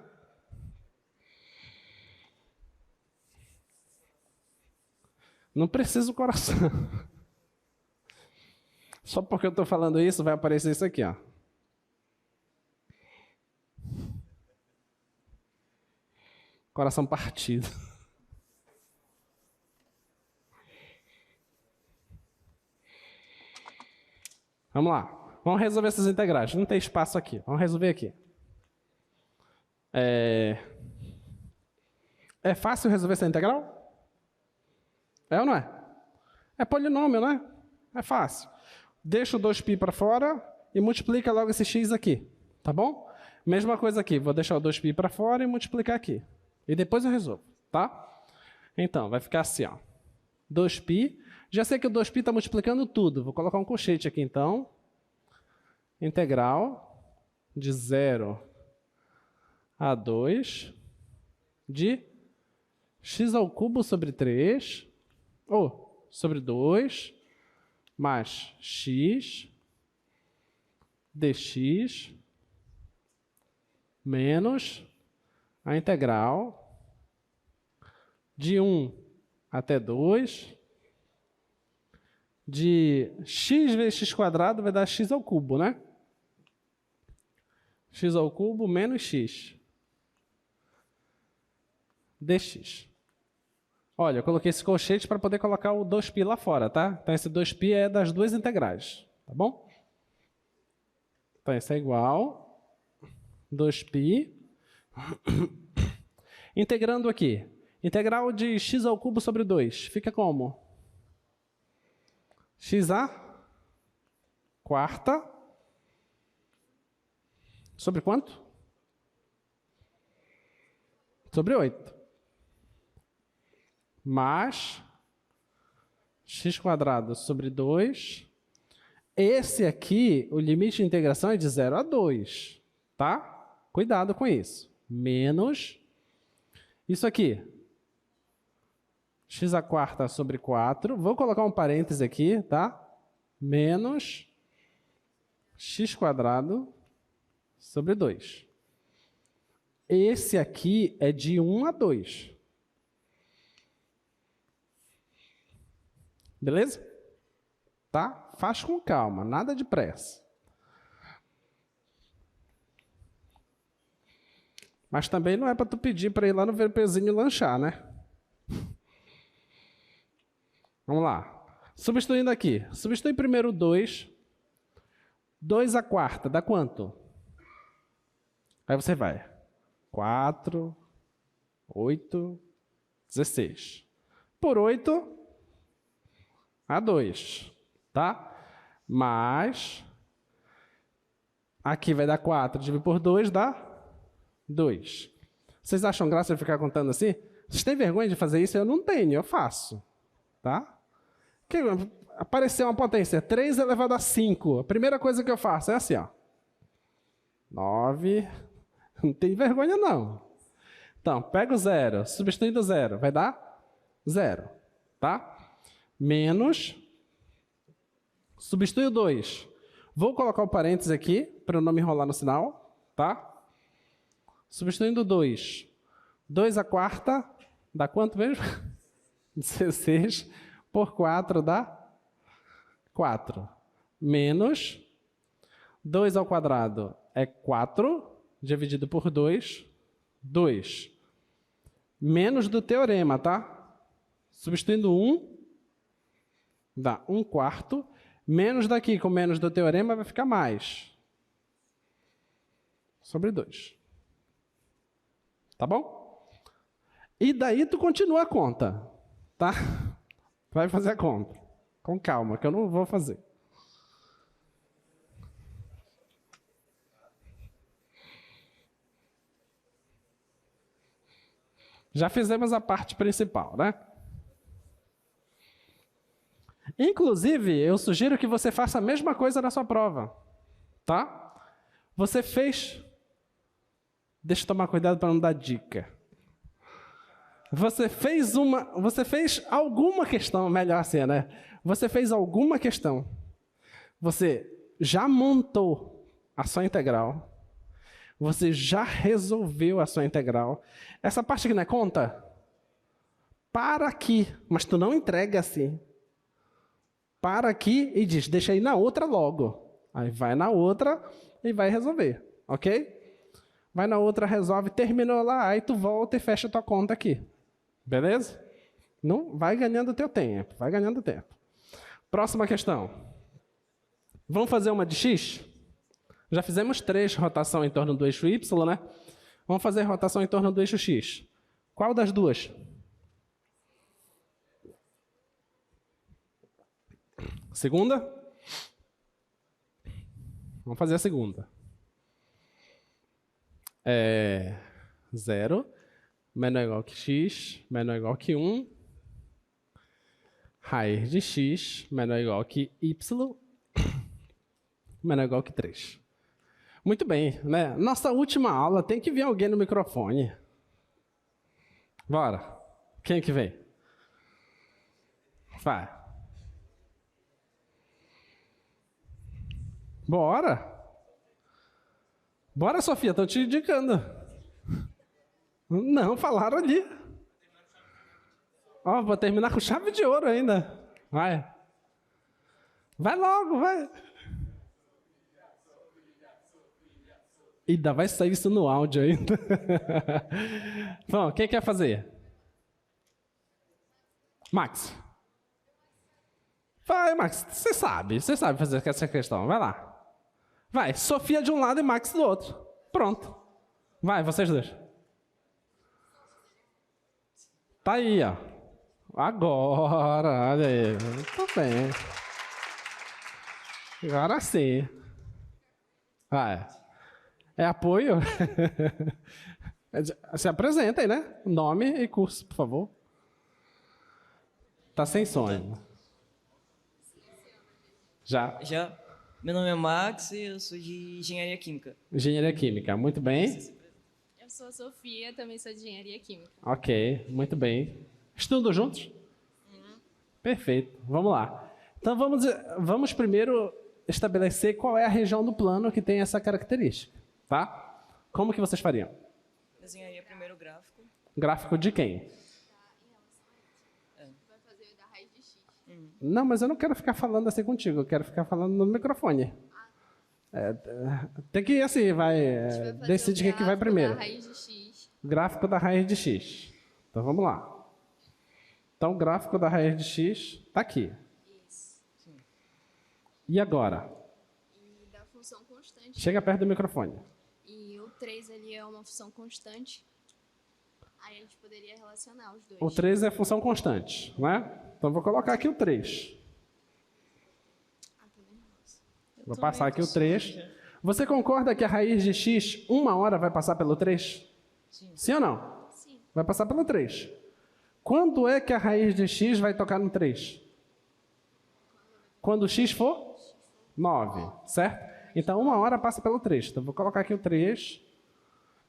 Não precisa o coração. Só porque eu estou falando isso, vai aparecer isso aqui, ó. Coração partido. Vamos lá. Vamos resolver essas integrais. Não tem espaço aqui. Vamos resolver aqui. É fácil resolver essa integral? É ou não é? É polinômio, né? É fácil. Deixa o 2π para fora e multiplica logo esse x aqui. Tá bom? Mesma coisa aqui. Vou deixar o 2π para fora e multiplicar aqui. E depois eu resolvo. Tá? Então, vai ficar assim, ó. 2π. Já sei que o 2π está multiplicando tudo. Vou colocar um colchete aqui, então. Integral de 0 a 2 de x² sobre 3, ou sobre 2, mais x dx menos a integral de 1 até 2 de x vezes x² vai dar x², né? x² menos x dx. Olha, eu coloquei esse colchete para poder colocar o 2π lá fora, tá? Então, esse 2π é das duas integrais, tá bom? Então, isso é igual 2π. Integrando aqui. Integral de x² sobre 2. Fica como? x² sobre quanto? Sobre 8. Mais x² sobre 2. Esse aqui, o limite de integração é de 0 a 2. Tá? Cuidado com isso. Menos isso aqui. x² sobre 4. Vou colocar um parêntese aqui, tá? menos x² sobre 2. Esse aqui é de 1 a 2. Beleza? Tá? Faz com calma, nada de pressa. Mas também não é para tu pedir para ir lá no VPzinho lanchar, né? Vamos lá. Substituindo aqui. Substitui primeiro 2. 2² dá quanto? Aí você vai. 4, 8, 16. Por 8, a 2. Tá? Mas, aqui vai dar 4, dividido por 2, dá 2. Vocês acham graça de ficar contando assim? Vocês têm vergonha de fazer isso? Eu não tenho, eu faço. Tá? Apareceu uma potência, 3 elevado a 5. A primeira coisa que eu faço é assim, ó. 9. Não tem vergonha, não. Então, pega o 0, substituindo o 0, vai dar 0. Tá? Menos, substitui o 2. Vou colocar o parênteses aqui, para eu não me enrolar no sinal. Tá? Substituindo 2. 2² dá quanto mesmo? 16 por 4 dá 4. Menos 2² é 4, dividido por 2, 2. Menos do teorema, tá? Substituindo 1, dá 1/4. Menos daqui com menos do teorema vai ficar mais. Sobre 2. Tá bom? E daí tu continua a conta, tá? Vai fazer a conta. Com calma, que eu não vou fazer. Já fizemos a parte principal, né? Inclusive, eu sugiro que você faça a mesma coisa na sua prova, tá? Você fez... Deixa eu tomar cuidado para não dar dica. Você fez alguma questão, melhor assim, né? Você fez alguma questão. Você já montou a sua integral. Você já resolveu a sua integral. Essa parte aqui não é conta? Para aqui, mas tu não entrega assim. Para aqui e diz, deixa aí na outra logo. Aí vai na outra e vai resolver, ok? Vai na outra, resolve, terminou lá, aí tu volta e fecha a tua conta aqui. Beleza? Não, vai ganhando teu tempo, vai ganhando tempo. Próxima questão. Vamos fazer uma de x? Já fizemos 3 rotação em torno do eixo y, né? Vamos fazer rotação em torno do eixo x. Qual das duas? Segunda? Vamos fazer a segunda. 0 menor ou igual que x, menor ou igual que 1. Raiz de x menor ou igual que y, menor ou igual que 3. Muito bem, né? Nossa última aula tem que vir alguém no microfone. Bora. Quem que vem? Vai. Bora. Bora, Sofia, estou te indicando. Não, falaram ali. Ó, vou terminar com chave de ouro ainda. Vai. Vai logo, vai. E ainda vai sair isso no áudio ainda. Bom, quem quer fazer? Max. Vai, Max. Você sabe fazer essa questão. Vai lá. Vai, Sofia de um lado e Max do outro. Pronto. Vai, vocês dois. Tá aí, ó. Agora, olha aí. Muito bem. Agora sim. Vai. É apoio? Se apresentem, né? Nome e curso, por favor. Tá sem sonho. Já? Já. Meu nome é Max e eu sou de Engenharia Química. Engenharia Química, muito bem. Eu sou a Sofia, também sou de Engenharia Química. Ok, muito bem. Estudam juntos? Perfeito, vamos lá. Então vamos primeiro estabelecer qual é a região do plano que tem essa característica, tá? Como que vocês fariam? Desenharia primeiro o gráfico. Gráfico de quem? Vai fazer da raiz de x. Não, mas eu não quero ficar falando assim contigo, eu quero ficar falando no microfone. Tem que ir assim, decide o que vai primeiro. Da raiz de x. Gráfico da raiz de x. Então vamos lá. Então o gráfico da raiz de x está aqui. Isso. E agora? E da função constante. Chega perto do microfone. E o 3 ali é uma função constante. Aí a gente poderia relacionar os dois. O 3 é função constante, não é? Então vou colocar aqui o 3. Tô nervosa. Vou passar aqui o 3. Você concorda que a raiz de x, uma hora vai passar pelo 3? Sim. Sim ou não? Sim. Vai passar pelo 3. Quando é que a raiz de x vai tocar no 3? Quando x for 9, certo? Então, uma hora passa pelo 3. Então, vou colocar aqui o 3.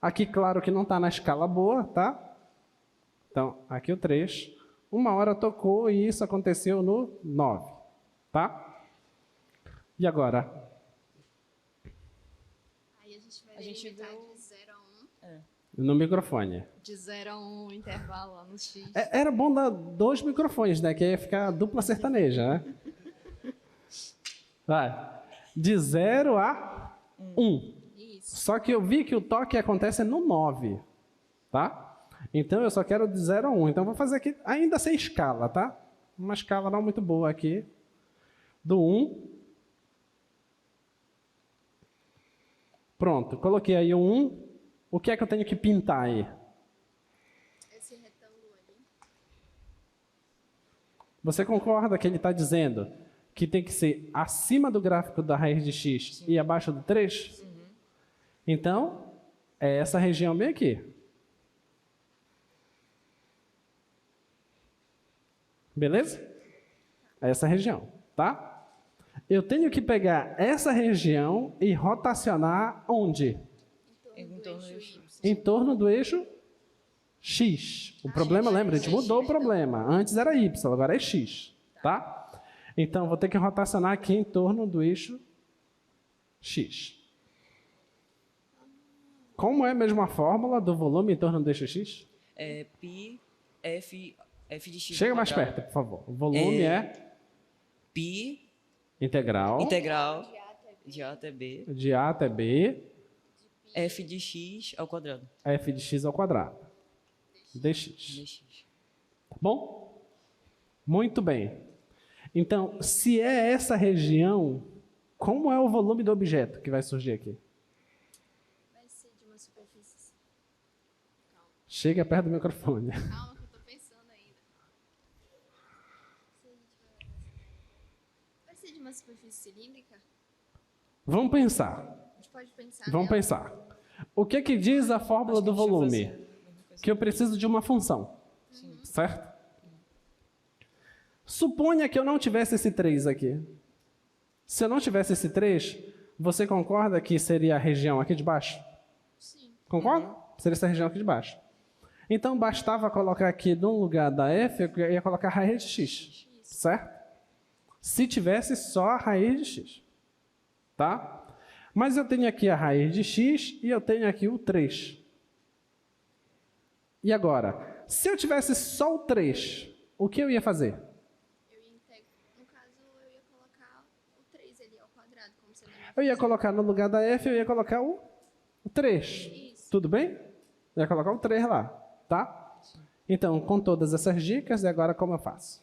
Aqui, claro que não está na escala boa, tá? Então, aqui o 3. Uma hora tocou e isso aconteceu no 9, tá? E agora? Aí a gente vai A gente delimitar viu- de 0 a 1. No microfone. De 0 a 1 intervalo lá no x. Era bom dar 2 microfones, né? Que aí ia ficar dupla sertaneja, né? Vai. De 0 a 1. Isso. Só que eu vi que o toque acontece no 9, tá? Então eu só quero de 0 a 1. Então eu vou fazer aqui ainda sem escala, tá? Uma escala não muito boa aqui. Do 1. Pronto, coloquei aí o 1. O que é que eu tenho que pintar aí? Esse retângulo ali. Você concorda que ele está dizendo que tem que ser acima do gráfico da raiz de x e abaixo do 3? Então, é essa região bem aqui. Beleza? É essa região, tá? Eu tenho que pegar essa região e rotacionar onde? Em torno do eixo. Em torno do eixo x. O problema, lembra, a gente mudou o problema. Antes era y, agora é x, tá? Então, vou ter que rotacionar aqui em torno do eixo x. Como é a mesma fórmula do volume em torno do eixo x? É pi f de x. Chega ao mais quadrado. perto, por favor. O volume é Pi integral integral de a até b de a até b, f de x ao quadrado. f de x ao quadrado, dx. Dx. Tá bom? Muito bem. Então, se é essa região, como é o volume do objeto que vai surgir aqui? Vai ser de uma superfície assim. Chega perto do microfone. Calma que eu tô pensando ainda. Se a gente vai ser de uma superfície cilíndrica? Vamos pensar. A gente pode pensar Vamos nela. pensar. O que que diz a fórmula do volume? Que eu preciso de uma função. Certo? Suponha que eu não tivesse esse 3 aqui. Se eu não tivesse esse 3, você concorda que seria a região aqui de baixo? Sim. Concorda? Seria essa região aqui de baixo. Então, bastava colocar aqui no lugar da f, eu ia colocar a raiz de x. Certo? Se tivesse só a raiz de x. Tá? Mas eu tenho aqui a raiz de x e eu tenho aqui o 3. E agora? Se eu tivesse só o 3, o que eu ia fazer? No caso, eu ia colocar o 3 ali ao quadrado, como sendo a minha Eu ia função. colocar no lugar da f, eu ia colocar o 3. Isso. Tudo bem? Eu ia colocar o 3 lá, tá? Então, com todas essas dicas, e agora como eu faço?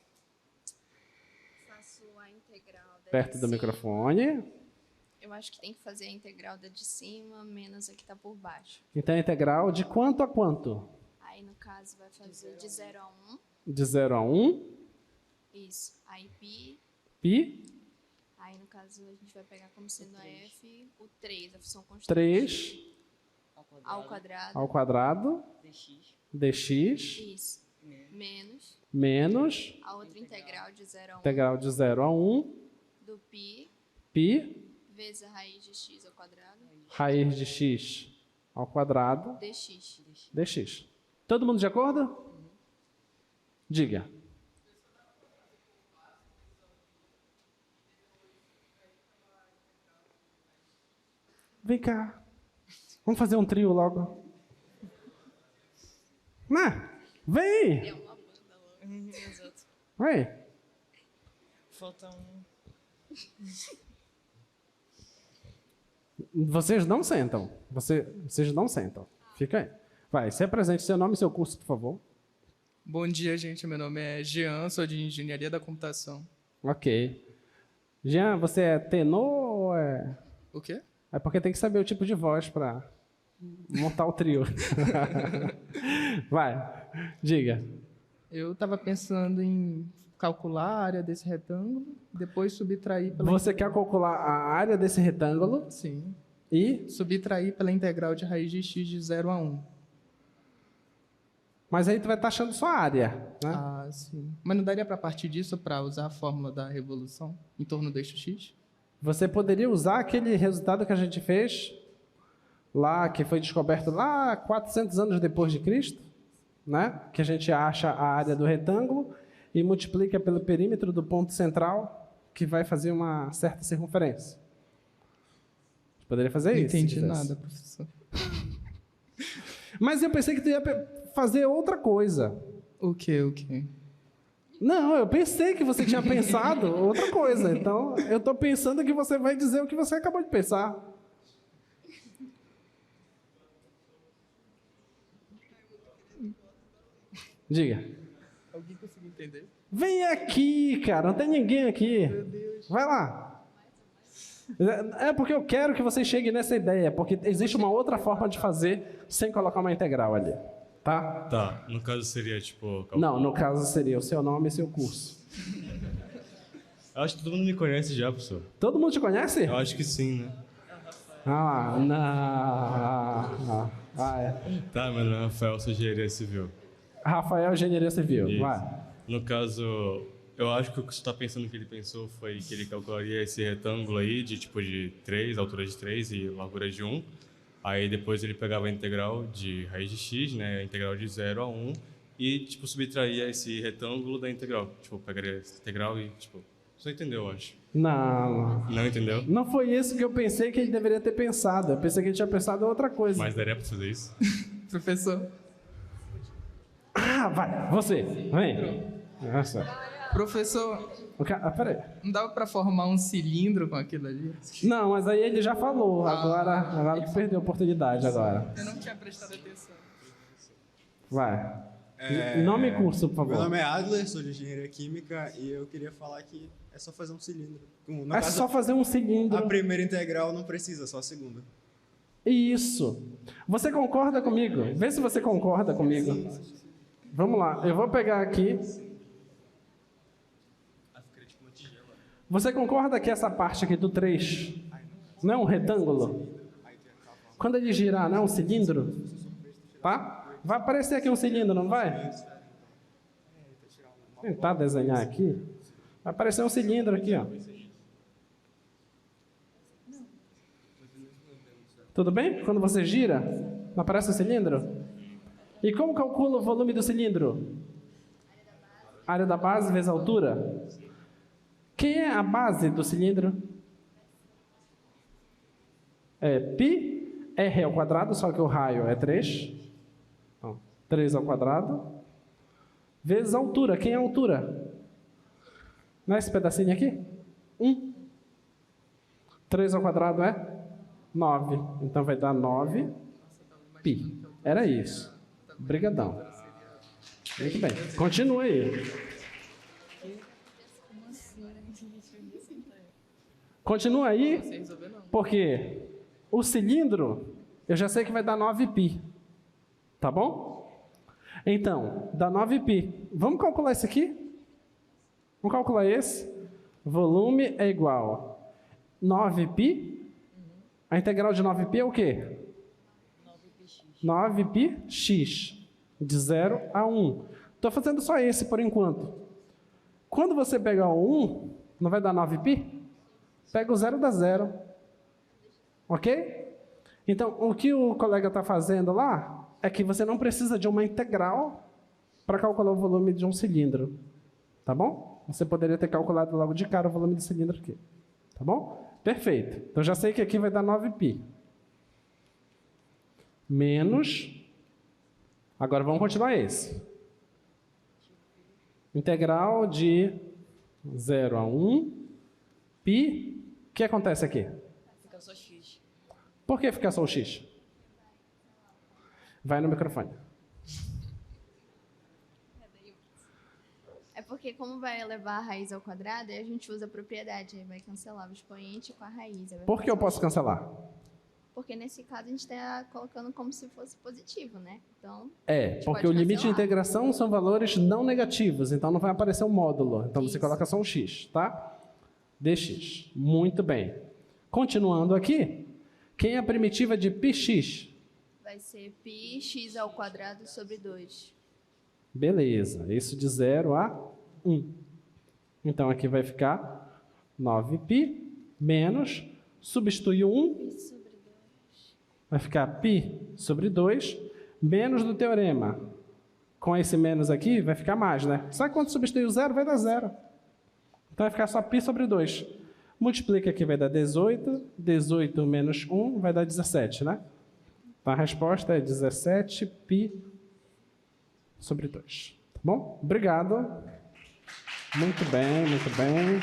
Faço a integral da Perto de do cima. microfone. Eu acho que tem que fazer a integral da de cima menos a que tá por baixo. Então, a integral de quanto a quanto? Aí, no caso, vai fazer de 0 a 1. De 0 a 1, Isso. Aí, pi. pi, Aí, no caso, a gente vai pegar como sendo a f, o 3, a função constante. 3 Ao quadrado. ao quadrado, Dx. dx, Isso. Menos menos a outra integral de 0 a 1 integral de 0 a 1, do pi pi, vezes a raiz de x ao quadrado raiz de x ao quadrado, dx. dx. Todo mundo de acordo? Diga. Vem cá. Vamos fazer um trio logo. Né? Vem! É uma banda logo. Exato. Vem. Falta um. Vocês não sentam. Vocês não sentam. Fica aí. Vai, se apresente seu nome e seu curso, por favor. Bom dia, gente. Meu nome é Jean, sou de Engenharia da Computação. Ok. Jean, você é tenor ou é... O quê? É porque tem que saber o tipo de voz para montar o trio. Vai, diga. Eu estava pensando em calcular a área desse retângulo, depois subtrair pela... Você quer calcular a área desse retângulo Sim. e... Subtrair pela integral de raiz de x de 0 a 1. Mas aí tu vai estar achando só a área, né? Ah, sim. Mas não daria para partir disso para usar a fórmula da revolução em torno do eixo x? Você poderia usar aquele resultado que a gente fez lá, que foi descoberto lá 400 anos depois de Cristo, né? Que a gente acha a área do retângulo e multiplica pelo perímetro do ponto central, que vai fazer uma certa circunferência. Você poderia fazer Não isso. entendi se quisesse. nada, professor. Mas eu pensei que tu ia fazer outra coisa. O quê? O quê? Não, eu pensei que você tinha pensado outra coisa. Então, eu estou pensando que você vai dizer o que você acabou de pensar. Diga. Alguém conseguiu entender? Vem aqui, cara. Não tem ninguém aqui. Meu Deus. Vai lá. É porque eu quero que você chegue nessa ideia, porque existe uma outra forma de fazer sem colocar uma integral ali. Tá? Tá, no caso seria tipo. Não, no caso seria o seu nome e seu curso. Eu acho que todo mundo me conhece já, professor. Todo mundo te conhece? Eu acho que sim, né? Ah, não. É. Tá, meu nome é Rafael, sou engenharia civil. Rafael, Engenharia Civil. Isso. Vai. No caso, eu acho que o que você está pensando que ele pensou foi que ele calcularia esse retângulo aí de tipo de 3, altura de 3 e largura de 1. Aí depois ele pegava a integral de raiz de x, né, a integral de 0 a 1, e tipo subtraía esse retângulo da integral. Tipo, pegaria essa integral e tipo, você entendeu, eu acho. Não. Não entendeu? Não foi isso que eu pensei que ele deveria ter pensado. Eu pensei que ele tinha pensado em outra coisa. Mas daria para fazer isso? Professor. Ah, vai. Você. Vem. Nossa. Professor, Peraí. não dava para formar um cilindro com aquilo ali? Não, mas aí ele já falou. Agora tu perdeu a oportunidade agora. Eu não tinha prestado atenção. Vai. Nome e curso, por favor. Meu nome é Adler, sou de Engenharia Química e eu queria falar que é só fazer um cilindro. No É caso, só fazer um cilindro. a primeira integral não precisa, só a segunda. Isso. Você concorda comigo? Vê se você concorda comigo. Vamos lá. Eu vou pegar aqui. Você concorda que essa parte aqui do 3 não é um retângulo? Quando ele girar, não é um cilindro? Tá? Vai aparecer aqui um cilindro, não vai? Vou tentar desenhar aqui. Vai aparecer um cilindro aqui, ó. Tudo bem? Quando você gira, não aparece o cilindro? E como calcula o volume do cilindro? Área da base vezes a altura? Quem é a base do cilindro? É π r ao quadrado, só que o raio é 3. Então, 3 ao quadrado. Vezes a altura. Quem é a altura? Não é esse pedacinho aqui? 1. 3 ao quadrado é 9. Então vai dar 9 π. Era isso. Obrigadão. Muito bem. Continua aí. Continua aí, porque o cilindro, eu já sei que vai dar 9π. Tá bom? Então, dá 9π. Vamos calcular isso aqui? Vamos calcular esse. Volume é igual a 9π. A integral de 9π é o quê? 9πx. De 0 a 1. Estou fazendo só esse por enquanto. Quando você pegar o 1, não vai dar 9π? Pega o 0, dá 0. Ok? Então, o que o colega está fazendo lá é que você não precisa de uma integral para calcular o volume de um cilindro. Tá bom? Você poderia ter calculado logo de cara o volume do cilindro aqui. Tá bom? Perfeito. Então, já sei que aqui vai dar 9π. menos... Agora vamos continuar esse. Integral de 0 a 1, π. O que acontece aqui? Fica só x. Por que ficar só o x? Vai no microfone. É porque como vai elevar a raiz ao quadrado, aí a gente usa a propriedade, aí vai cancelar o expoente com a raiz. Aí vai Por que eu ficar só posso o cancelar? Porque nesse caso a gente está colocando como se fosse positivo, né? Então, Porque pode o limite de cancelar. integração são valores não negativos, então não vai aparecer um módulo. Então você Isso. coloca só um x, tá? dx. Muito bem. Continuando aqui, quem é a primitiva de πx? vai ser π x ao quadrado sobre 2. Beleza, isso de 0 a 1. Então aqui vai ficar 9π menos, substitui o 1, π sobre 2. vai ficar π sobre 2, menos do teorema. Com esse menos aqui, vai ficar mais, né? Sabe quando substituir o 0? Vai dar 0. Então vai ficar só π sobre 2. Multiplica aqui, vai dar 18. 18 menos 1 vai dar 17, né? Então a resposta é 17π sobre 2. Tá bom? Obrigado. Muito bem, muito bem.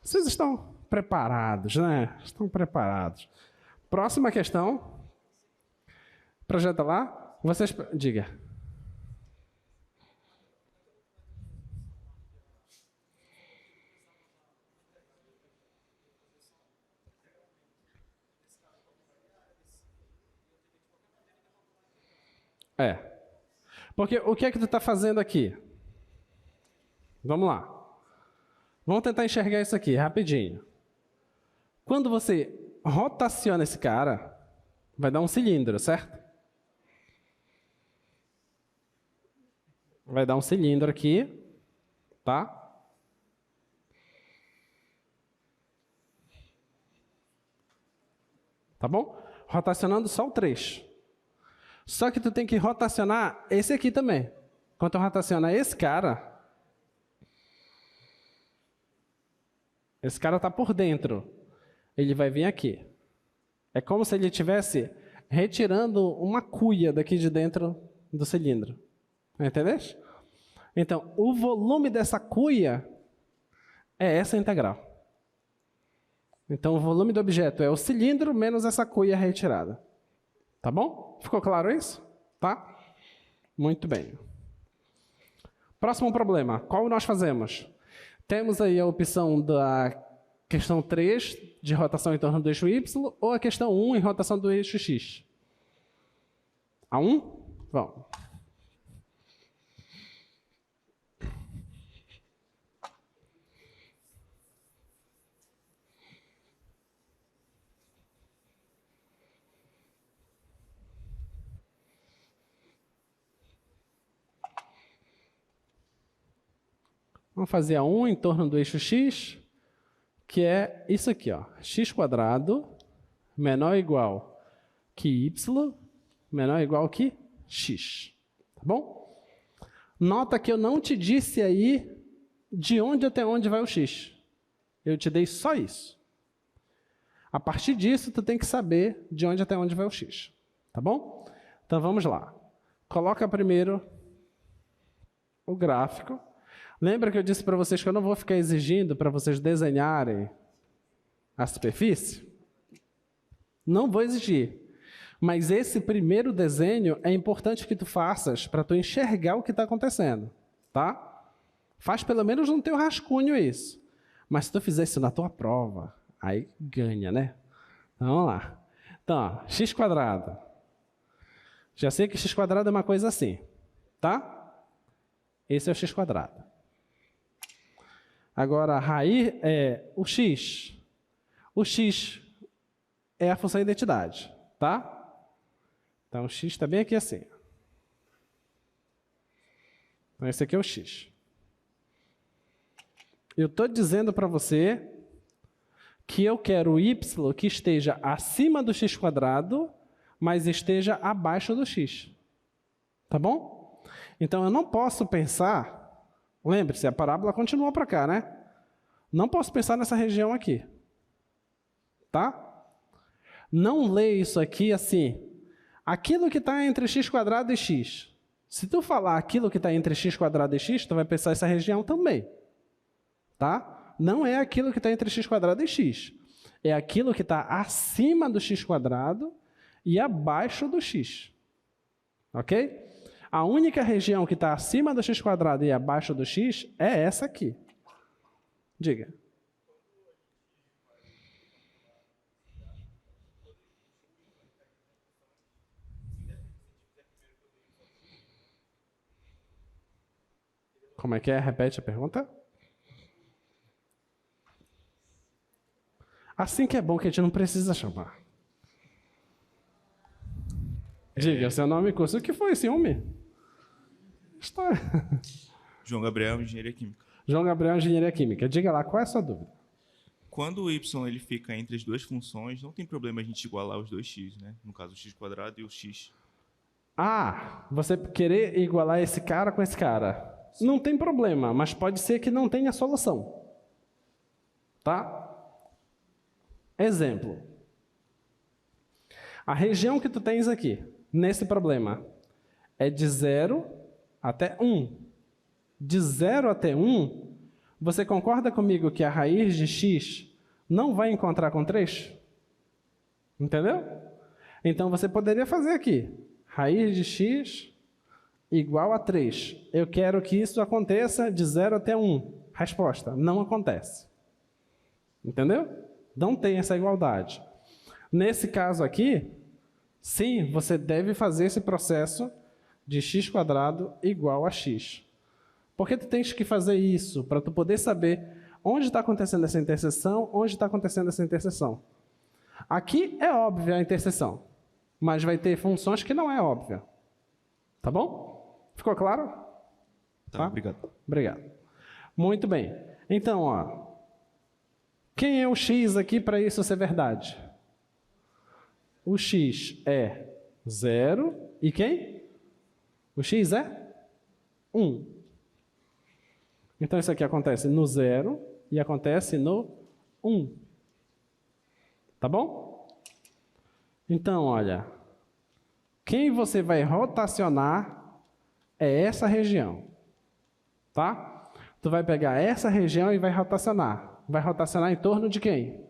Vocês estão preparados, né? Estão preparados. Próxima questão. Projeta lá. Vocês... Diga. Porque o que é que tu está fazendo aqui? Vamos lá. Vamos tentar enxergar isso aqui, rapidinho. Quando você rotaciona esse cara, vai dar um cilindro, certo? Vai dar um cilindro aqui, tá? Tá bom? Rotacionando só o 3. Só que tu tem que rotacionar esse aqui também. Quando tu rotaciona esse cara está por dentro. Ele vai vir aqui. É como se ele estivesse retirando uma cuia daqui de dentro do cilindro. Entendeu? Então, o volume dessa cuia é essa integral. Então, o volume do objeto é o cilindro menos essa cuia retirada. Tá bom? Ficou claro isso? Tá? Muito bem. Próximo problema. Qual nós fazemos? Temos aí a opção da questão 3, de rotação em torno do eixo Y, ou a questão 1, em rotação do eixo X. A 1? Vamos. Vamos fazer a 1 em torno do eixo x, que é isso aqui, ó, x² menor ou igual que y, menor ou igual que x. Tá bom? Nota que eu não te disse aí de onde até onde vai o x. Eu te dei só isso. A partir disso, tu tem que saber de onde até onde vai o x. Tá bom? Então vamos lá. Coloca primeiro o gráfico. Lembra que eu disse para vocês que eu não vou ficar exigindo para vocês desenharem a superfície? Não vou exigir. Mas esse primeiro desenho é importante que tu faças para tu enxergar o que está acontecendo. Tá? Faz pelo menos no teu rascunho isso. Mas se tu fizer isso na tua prova, aí ganha, né? Então, vamos lá. Então, ó, x². Já sei que x² é uma coisa assim. Tá? Esse é o x². Agora, a raiz é o x. O x é a função identidade, tá? Então, o x está bem aqui assim. Então, esse aqui é o x. Eu estou dizendo para você que eu quero o y que esteja acima do x², mas esteja abaixo do x. Tá bom? Então, eu não posso pensar... Lembre-se, a parábola continua para cá, né? Não posso pensar nessa região aqui. Tá? Não lê isso aqui assim. Aquilo que está entre x² e x. Se tu falar aquilo que está entre x² e x, tu vai pensar essa região também. Tá? Não é aquilo que está entre x² e x. É aquilo que está acima do x² e abaixo do x. Ok? A única região que está acima do x² e abaixo do x é essa aqui. Diga. Como é que é? Repete a pergunta. Assim que é bom que a gente não precisa chamar. Diga, seu nome e curso. O que foi esse homem? História. João Gabriel, Engenharia Química. João Gabriel, Engenharia Química. Diga lá, qual é a sua dúvida? Quando o y ele fica entre as duas funções, não tem problema a gente igualar os dois x, né? No caso, o x² e o x. Ah, você querer igualar esse cara com esse cara. Não tem problema, mas pode ser que não tenha solução. Tá? Exemplo. A região que tu tens aqui, nesse problema, é de 0 até 1. De 0 até 1, você concorda comigo que a raiz de x não vai encontrar com 3? Entendeu? Então você poderia fazer aqui. Raiz de x igual a 3. Eu quero que isso aconteça de 0 até 1. Resposta, não acontece. Entendeu? Não tem essa igualdade. Nesse caso aqui, sim, você deve fazer esse processo de x² igual a x. Por que tu tens que fazer isso? Para tu poder saber onde está acontecendo essa interseção, onde está acontecendo essa interseção. Aqui é óbvia a interseção, mas vai ter funções que não é óbvia. Tá bom? Ficou claro? Tá, obrigado. Obrigado. Muito bem. Então, ó, quem é o x aqui para isso ser verdade? O x é 0 e quem? O x é 1. Então, isso aqui acontece no 0 e acontece no 1. Tá bom? Então, olha, quem você vai rotacionar é essa região. Tá? Tu vai pegar essa região e vai rotacionar. Vai rotacionar em torno de quem?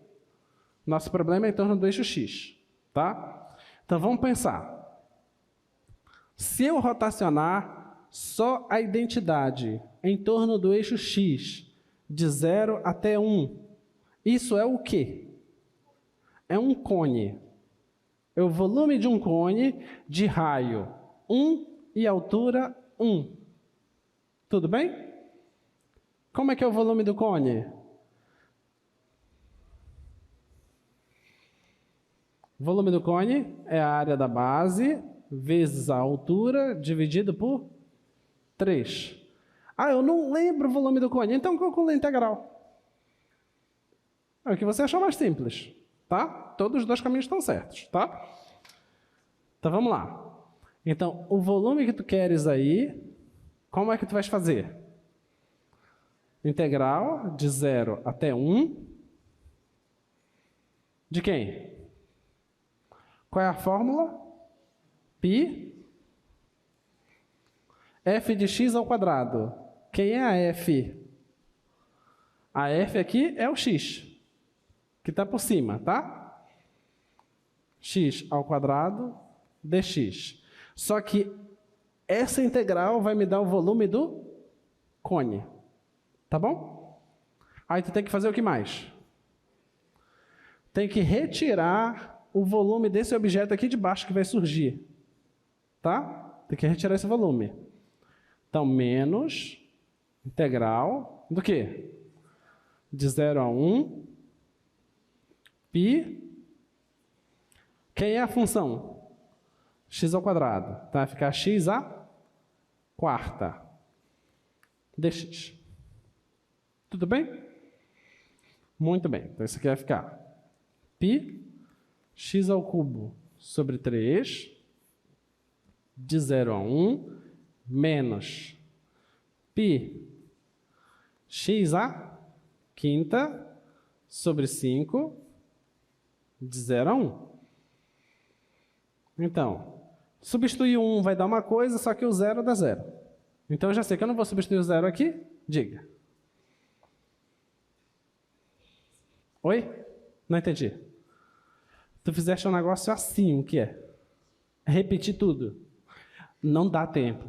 Nosso problema é em torno do eixo x. Tá? Então, vamos pensar. Se eu rotacionar só a identidade em torno do eixo x, de 0 até 1, isso é o quê? É um cone. É o volume de um cone de raio 1 e altura 1. Tudo bem? Como é que é o volume do cone? O volume do cone é a área da base vezes a altura dividido por 3. Ah, eu não lembro o volume do cone, então calcula a integral. É o que você achou mais simples, tá? Todos os dois caminhos estão certos, tá? Então vamos lá. Então, o volume que tu queres aí, como é que tu vais fazer? Integral de 0 até 1. De quem? Qual é a fórmula? Π f de x ao quadrado. Quem é a f? A f aqui é o x, que está por cima, tá? X ao quadrado dx. Só que essa integral vai me dar o volume do cone. Tá bom? Aí tu tem que fazer o que mais? Tem que retirar o volume desse objeto aqui de baixo que vai surgir. Tá? Tem que retirar esse volume. Então, menos integral do quê? De 0 a 1, π. Quem é a função? X ao quadrado. Então, vai ficar x à quarta dx. Tudo bem? Muito bem. Então, isso aqui vai ficar π x ao cubo sobre 3, de 0 a 1, menos π x à quinta sobre 5, de 0 a 1. Então, substituir o 1 vai dar uma coisa, só que o 0 dá 0. Então, eu já sei que eu não vou substituir o 0 aqui. Diga. Oi? Não entendi. Tu fizeste um negócio assim, o que é? Repetir tudo. Não dá tempo.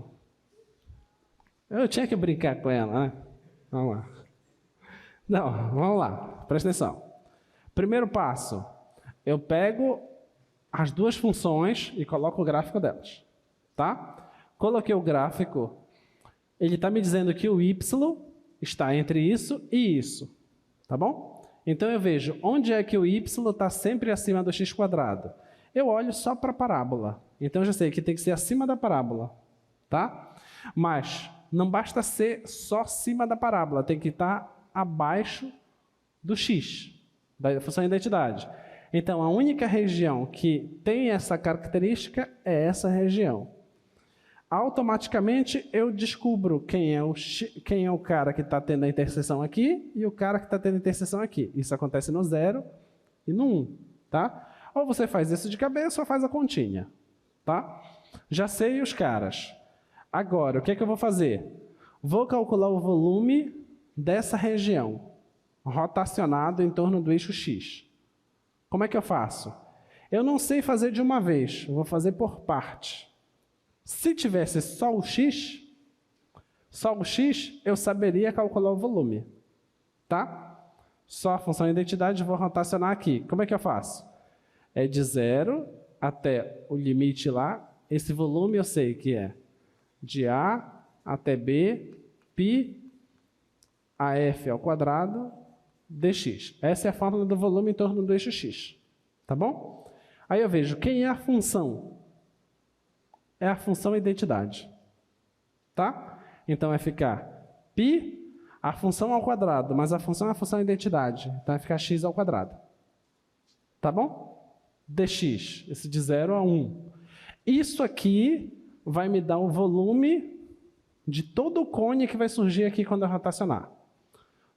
Eu tinha que brincar com ela, né? Vamos lá. Não, vamos lá. Presta atenção. Primeiro passo. Eu pego as duas funções e coloco o gráfico delas. Tá? Coloquei o gráfico. Ele está me dizendo que o y está entre isso e isso. Tá bom? Então eu vejo onde é que o y está sempre acima do x². Eu olho só para a parábola. Então eu já sei que tem que ser acima da parábola. Tá? Mas não basta ser só acima da parábola. Tem que estar abaixo do x, da função identidade. Então a única região que tem essa característica é essa região. Automaticamente eu descubro quem é o cara que está tendo a interseção aqui e o cara que está tendo a interseção aqui. Isso acontece no 0 e no 1. Tá? Ou você faz isso de cabeça ou faz a continha. Tá? Já sei os caras. Agora, o que é que eu vou fazer? Vou calcular o volume dessa região, rotacionado em torno do eixo X. Como é que eu faço? Eu não sei fazer de uma vez, eu vou fazer por parte. Se tivesse só o X, eu saberia calcular o volume. Tá? Só a função identidade, vou rotacionar aqui. Como é que eu faço? É de 0 até o limite lá. Esse volume eu sei que é de A até B, π AF ao quadrado dx. Essa é a fórmula do volume em torno do eixo x. Tá bom? Aí eu vejo quem é a função. É a função identidade. Tá? Então vai ficar π, a função ao quadrado, mas a função é a função identidade. Então vai ficar x ao quadrado. Tá bom? dx, esse de 0 a 1. Isso aqui vai me dar o volume de todo o cone que vai surgir aqui quando eu rotacionar.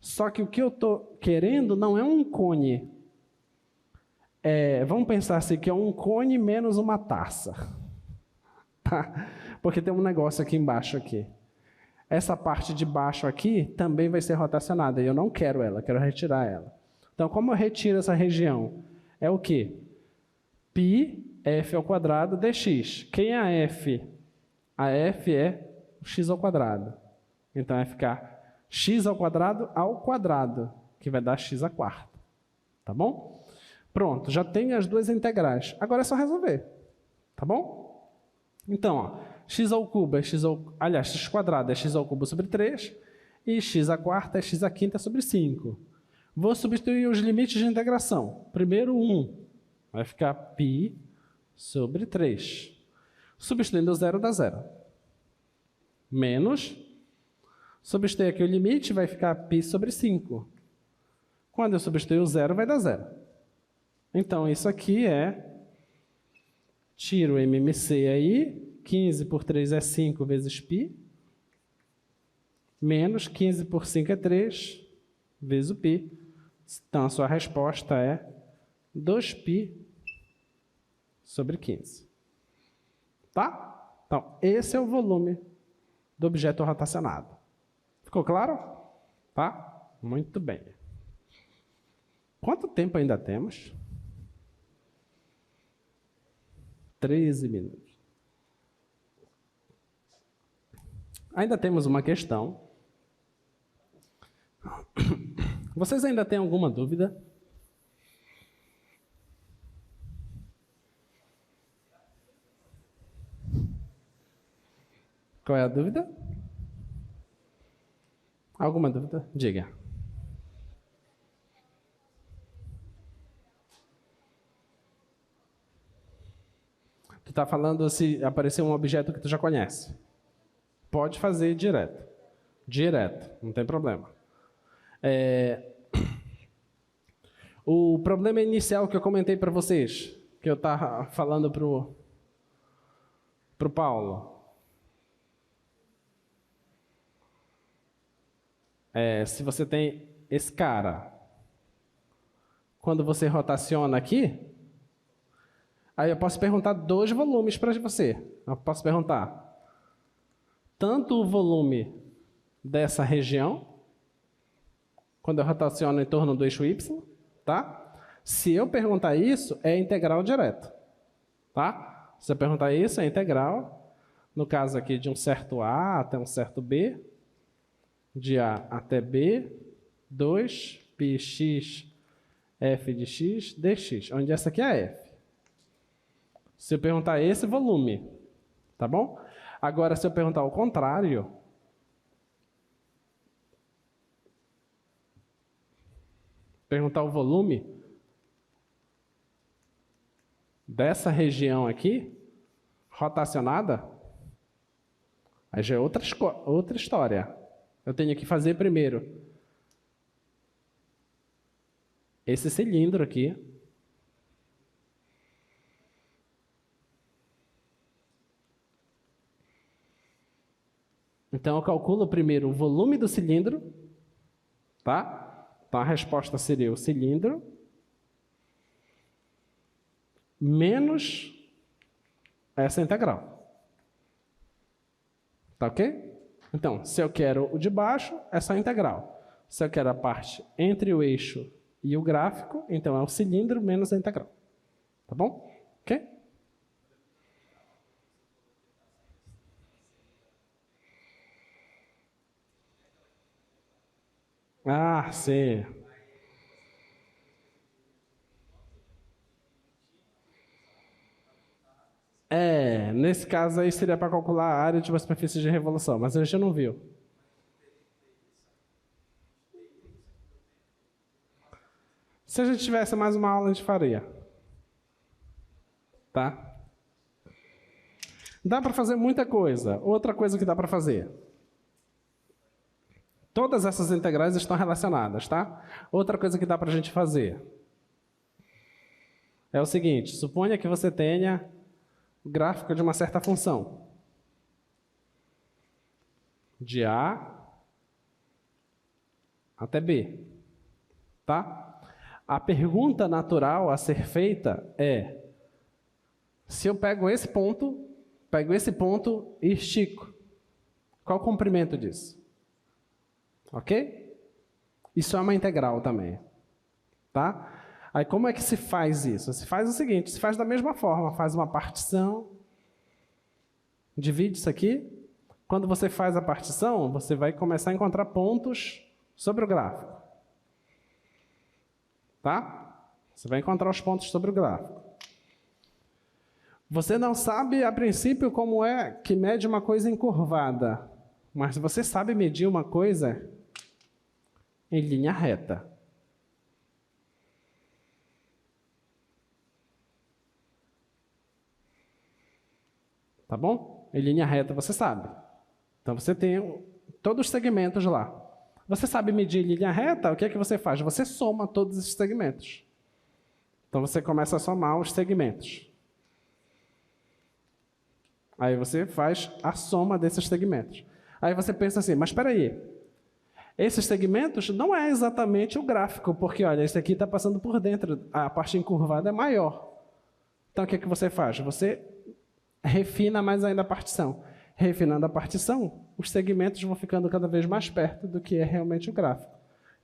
Só que o que eu estou querendo não é um cone. Vamos pensar assim, que é um cone menos uma taça. Tá? Porque tem um negócio aqui embaixo aqui. Essa parte de baixo aqui também vai ser rotacionada. E eu não quero ela, quero retirar ela. Então, como eu retiro essa região? É o quê? π f ao quadrado dx. Quem é a f? A f é o x ao quadrado. Então, vai ficar x ao quadrado, que vai dar x à quarta. Tá bom? Pronto, já tem as duas integrais. Agora é só resolver. Tá bom? Então, ó, x ao cubo é x quadrado é x ao cubo sobre 3, e x à quarta é x à quinta sobre 5. Vou substituir os limites de integração. Primeiro, 1. Vai ficar π sobre 3. Substituindo o 0 dá 0. Menos. Substituir aqui o limite, vai ficar π sobre 5. Quando eu substituir o 0, vai dar 0. Então, isso aqui é... Tiro o MMC aí. 15 por 3 é 5 vezes π. Menos 15 por 5 é 3 vezes o π. Então, a sua resposta é 2π sobre 15. Tá? Então, esse é o volume do objeto rotacionado. Ficou claro? Tá? Muito bem. Quanto tempo ainda temos? 13 minutos. Ainda temos uma questão. Vocês ainda têm alguma dúvida? Qual é a dúvida? Alguma dúvida? Diga. Tu está falando se aparecer um objeto que tu já conhece. Pode fazer direto. Direto, não tem problema. O problema inicial que eu comentei para vocês, que eu estava falando pro Paulo, se você tem esse cara, quando você rotaciona aqui, Aí eu posso perguntar 2 volumes para você. Eu posso perguntar tanto o volume dessa região, quando eu rotaciono em torno do eixo Y, tá? Se eu perguntar isso, é integral direto, tá? Se eu perguntar isso, é integral, no caso aqui de um certo A até um certo B, de A até B, 2, πx, f de x, dx, onde essa aqui é f. Se eu perguntar esse volume, tá bom? Agora, se eu perguntar o contrário, perguntar o volume dessa região aqui, rotacionada, aí já é outra história. Eu tenho que fazer primeiro esse cilindro aqui. Então, eu calculo primeiro o volume do cilindro, tá? Então, a resposta seria o cilindro menos essa integral. Tá ok? Então, se eu quero o de baixo, é só integral. Se eu quero a parte entre o eixo e o gráfico, então é o cilindro menos a integral. Tá bom? Ok? Ah, sim. Nesse caso aí seria para calcular a área de uma superfície de revolução, mas a gente não viu. Se a gente tivesse mais uma aula, a gente faria. Tá? Dá para fazer muita coisa. Outra coisa que dá para fazer. Todas essas integrais estão relacionadas, tá? Outra coisa que dá para a gente fazer é o seguinte: suponha que você tenha o gráfico de uma certa função, de A até B, tá? A pergunta natural a ser feita é: se eu pego esse ponto e estico, qual o comprimento disso? Ok? Isso é uma integral também, tá? Aí como é que se faz isso? Se faz o seguinte, se faz da mesma forma, faz uma partição, divide isso aqui. Quando você faz a partição, você vai começar a encontrar pontos sobre o gráfico. Tá? Você vai encontrar os pontos sobre o gráfico. Você não sabe, a princípio, como é que mede uma coisa encurvada, mas você sabe medir uma coisa em linha reta. Tá bom? Em linha reta você sabe. Então você tem todos os segmentos lá. Você sabe medir em linha reta, o que é que você faz? Você soma todos esses segmentos. Então você começa a somar os segmentos. Aí você faz a soma desses segmentos. Aí você pensa assim, mas espera aí, esses segmentos não é exatamente o gráfico, porque olha, esse aqui está passando por dentro, a parte encurvada é maior. Então o que é que você faz? Você refina mais ainda a partição. Refinando a partição, os segmentos vão ficando cada vez mais perto do que é realmente o gráfico.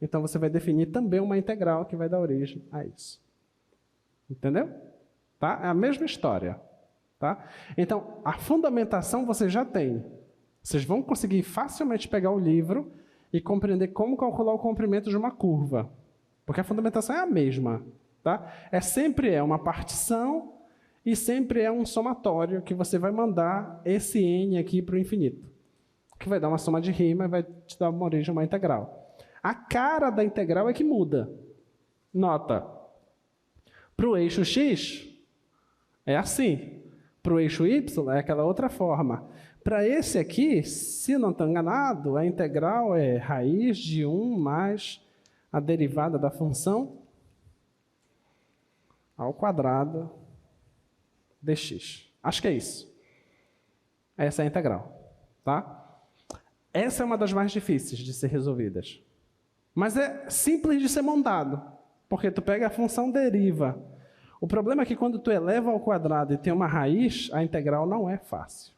Então você vai definir também uma integral que vai dar origem a isso. Entendeu? Tá? É a mesma história. Tá? Então, a fundamentação você já tem. Vocês vão conseguir facilmente pegar o livro e compreender como calcular o comprimento de uma curva. Porque a fundamentação é a mesma. Tá? Sempre é uma partição e sempre é um somatório que você vai mandar esse n aqui para o infinito. Que vai dar uma soma de rima e vai te dar uma origem a uma integral. A cara da integral é que muda. Nota. Para o eixo x, é assim. Para o eixo y, é aquela outra forma. Para esse aqui, se não estou enganado, a integral é raiz de 1 mais a derivada da função ao quadrado dx. Acho que é isso. Essa é a integral. Tá? Essa é uma das mais difíceis de ser resolvidas. Mas é simples de ser montado. Porque tu pega a função deriva O problema é que quando tu eleva ao quadrado e tem uma raiz, a integral não é fácil.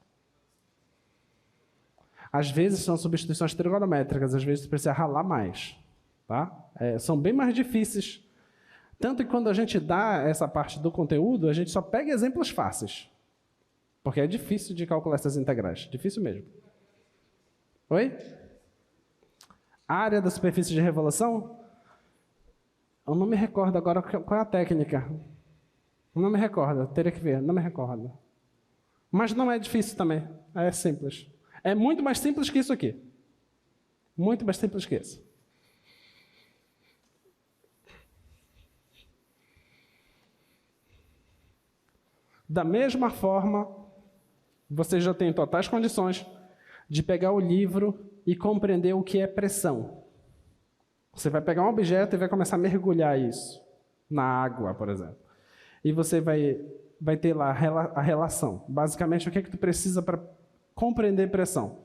Às vezes são substituições trigonométricas, às vezes tu precisa ralar mais. Tá? São bem mais difíceis. Tanto que quando a gente dá essa parte do conteúdo, a gente só pega exemplos fáceis. Porque é difícil de calcular essas integrais. Difícil mesmo. Oi? Área da superfície de revolução? Eu não me recordo agora qual é a técnica. Não me recordo, teria que ver, não me recordo. Mas não é difícil também, é simples. É muito mais simples que isso aqui. Muito mais simples que isso. Da mesma forma, você já tem totais condições de pegar o livro e compreender o que é pressão. Você vai pegar um objeto e vai começar a mergulhar isso na água, por exemplo. E você vai ter lá a relação. Basicamente, o que é que tu precisa para compreender pressão?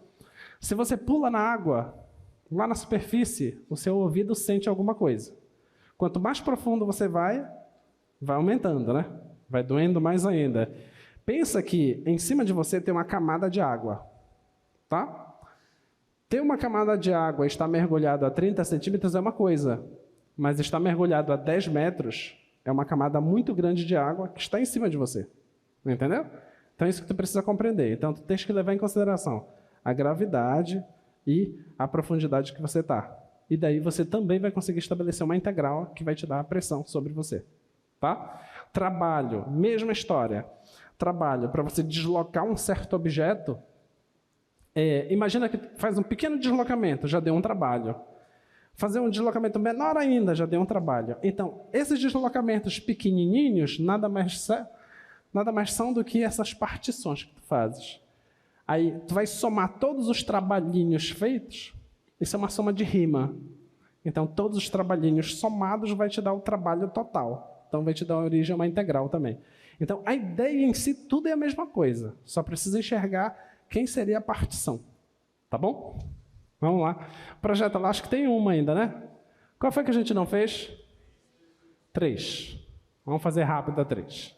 Se você pula na água, lá na superfície, o seu ouvido sente alguma coisa. Quanto mais profundo você vai aumentando, né? Vai doendo mais ainda. Pensa que em cima de você tem uma camada de água, tá? Ter uma camada de água e estar mergulhado a 30 centímetros é uma coisa, mas estar mergulhado a 10 metros é uma camada muito grande de água que está em cima de você. Entendeu? Então é isso que tu precisa compreender. Então tu tens que levar em consideração a gravidade e a profundidade que você está. E daí você também vai conseguir estabelecer uma integral que vai te dar a pressão sobre você. Tá? Trabalho, mesma história. Trabalho, para você deslocar um certo objeto, imagina que faz um pequeno deslocamento, já deu um trabalho. Fazer um deslocamento menor ainda já deu um trabalho. Então, esses deslocamentos pequenininhos nada mais são do que essas partições que tu fazes. Aí, tu vai somar todos os trabalhinhos feitos, isso é uma soma de rima. Então, todos os trabalhinhos somados vai te dar o trabalho total. Então, vai te dar origem a uma integral também. Então, a ideia em si, tudo é a mesma coisa. Só precisa enxergar quem seria a partição. Tá bom? Vamos lá. Projeto lá, acho que tem uma ainda, né? Qual foi que a gente não fez? 3. Vamos fazer rápido a 3.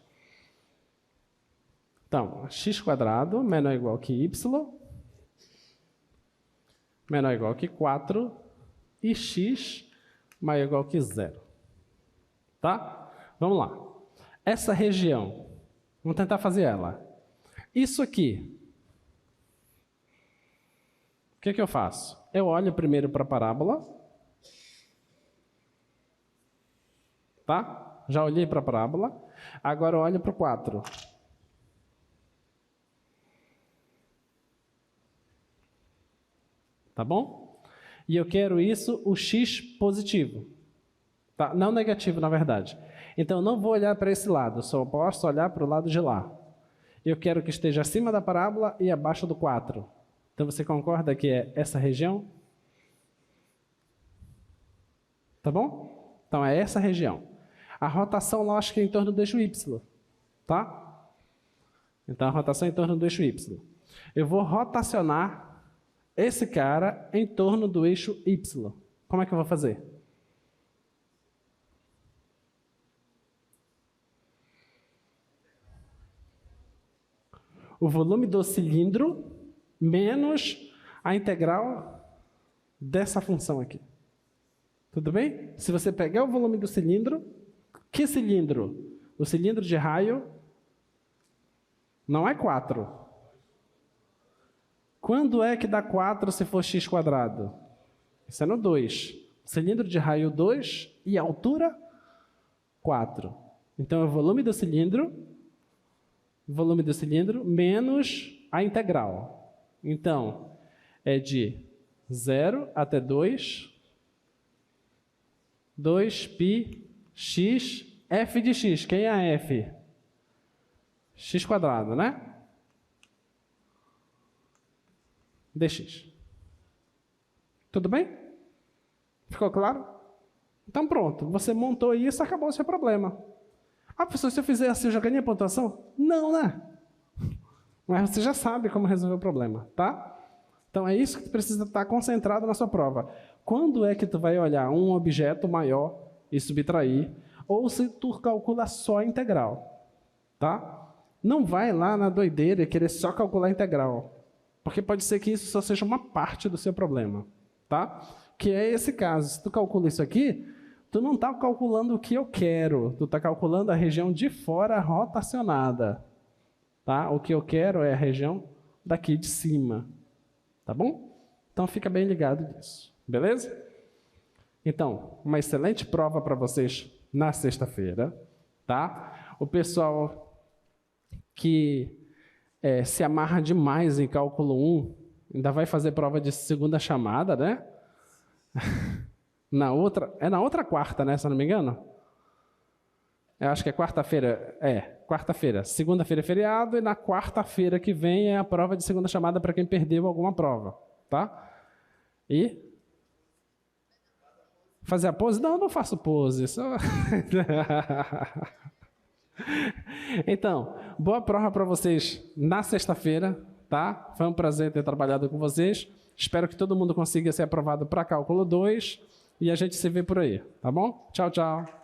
Então, x² menor ou igual que y, menor ou igual que 4, e x maior ou igual que 0. Tá? Vamos lá. Essa região, vamos tentar fazer ela. Isso aqui, o que eu faço? Eu olho primeiro para a parábola. Tá? Já olhei para a parábola. Agora eu olho para o 4. Tá bom? E eu quero isso, o x positivo. Tá? Não negativo, na verdade. Então, eu não vou olhar para esse lado, só posso olhar para o lado de lá. Eu quero que esteja acima da parábola e abaixo do 4. Então, você concorda que é essa região? Tá bom? Então, é essa região. A rotação, lógica, é em torno do eixo Y. Tá? Então, a rotação é em torno do eixo Y. Eu vou rotacionar esse cara em torno do eixo Y. Como é que eu vou fazer? O volume do cilindro menos a integral dessa função aqui. Tudo bem? Se você pegar o volume do cilindro, que cilindro? O cilindro de raio não é 4. Quando é que dá 4 se for x²? Isso é no 2. Cilindro de raio 2 e altura 4. Então, é o volume do cilindro menos a integral. Então, é de 0 até 2, 2π x, f de x. Quem é a f? x², né? dx. Tudo bem? Ficou claro? Então pronto, você montou isso, acabou o seu problema. Ah, professor, se eu fizer assim, eu já ganhei a pontuação? Não, né? Mas você já sabe como resolver o problema, tá? Então é isso que tu precisa estar concentrado na sua prova. Quando é que tu vai olhar um objeto maior e subtrair, ou se tu calcula só a integral, tá? Não vai lá na doideira querer só calcular a integral, porque pode ser que isso só seja uma parte do seu problema, tá? Que é esse caso. Se tu calcula isso aqui, tu não está calculando o que eu quero, tu está calculando a região de fora rotacionada, tá? O que eu quero é a região daqui de cima, tá bom? Então fica bem ligado nisso, beleza? Então, uma excelente prova para vocês na sexta-feira, tá? O pessoal que se amarra demais em cálculo 1, ainda vai fazer prova de segunda chamada, né? Na outra quarta, né? Se eu não me engano. Eu acho que é quarta-feira. Quarta-feira. Segunda-feira é feriado e na quarta-feira que vem é a prova de segunda chamada para quem perdeu alguma prova, tá? E fazer a pose? Não, não faço pose. Só... Então, boa prova para vocês na sexta-feira, tá? Foi um prazer ter trabalhado com vocês. Espero que todo mundo consiga ser aprovado para cálculo 2 e a gente se vê por aí, tá bom? Tchau, tchau.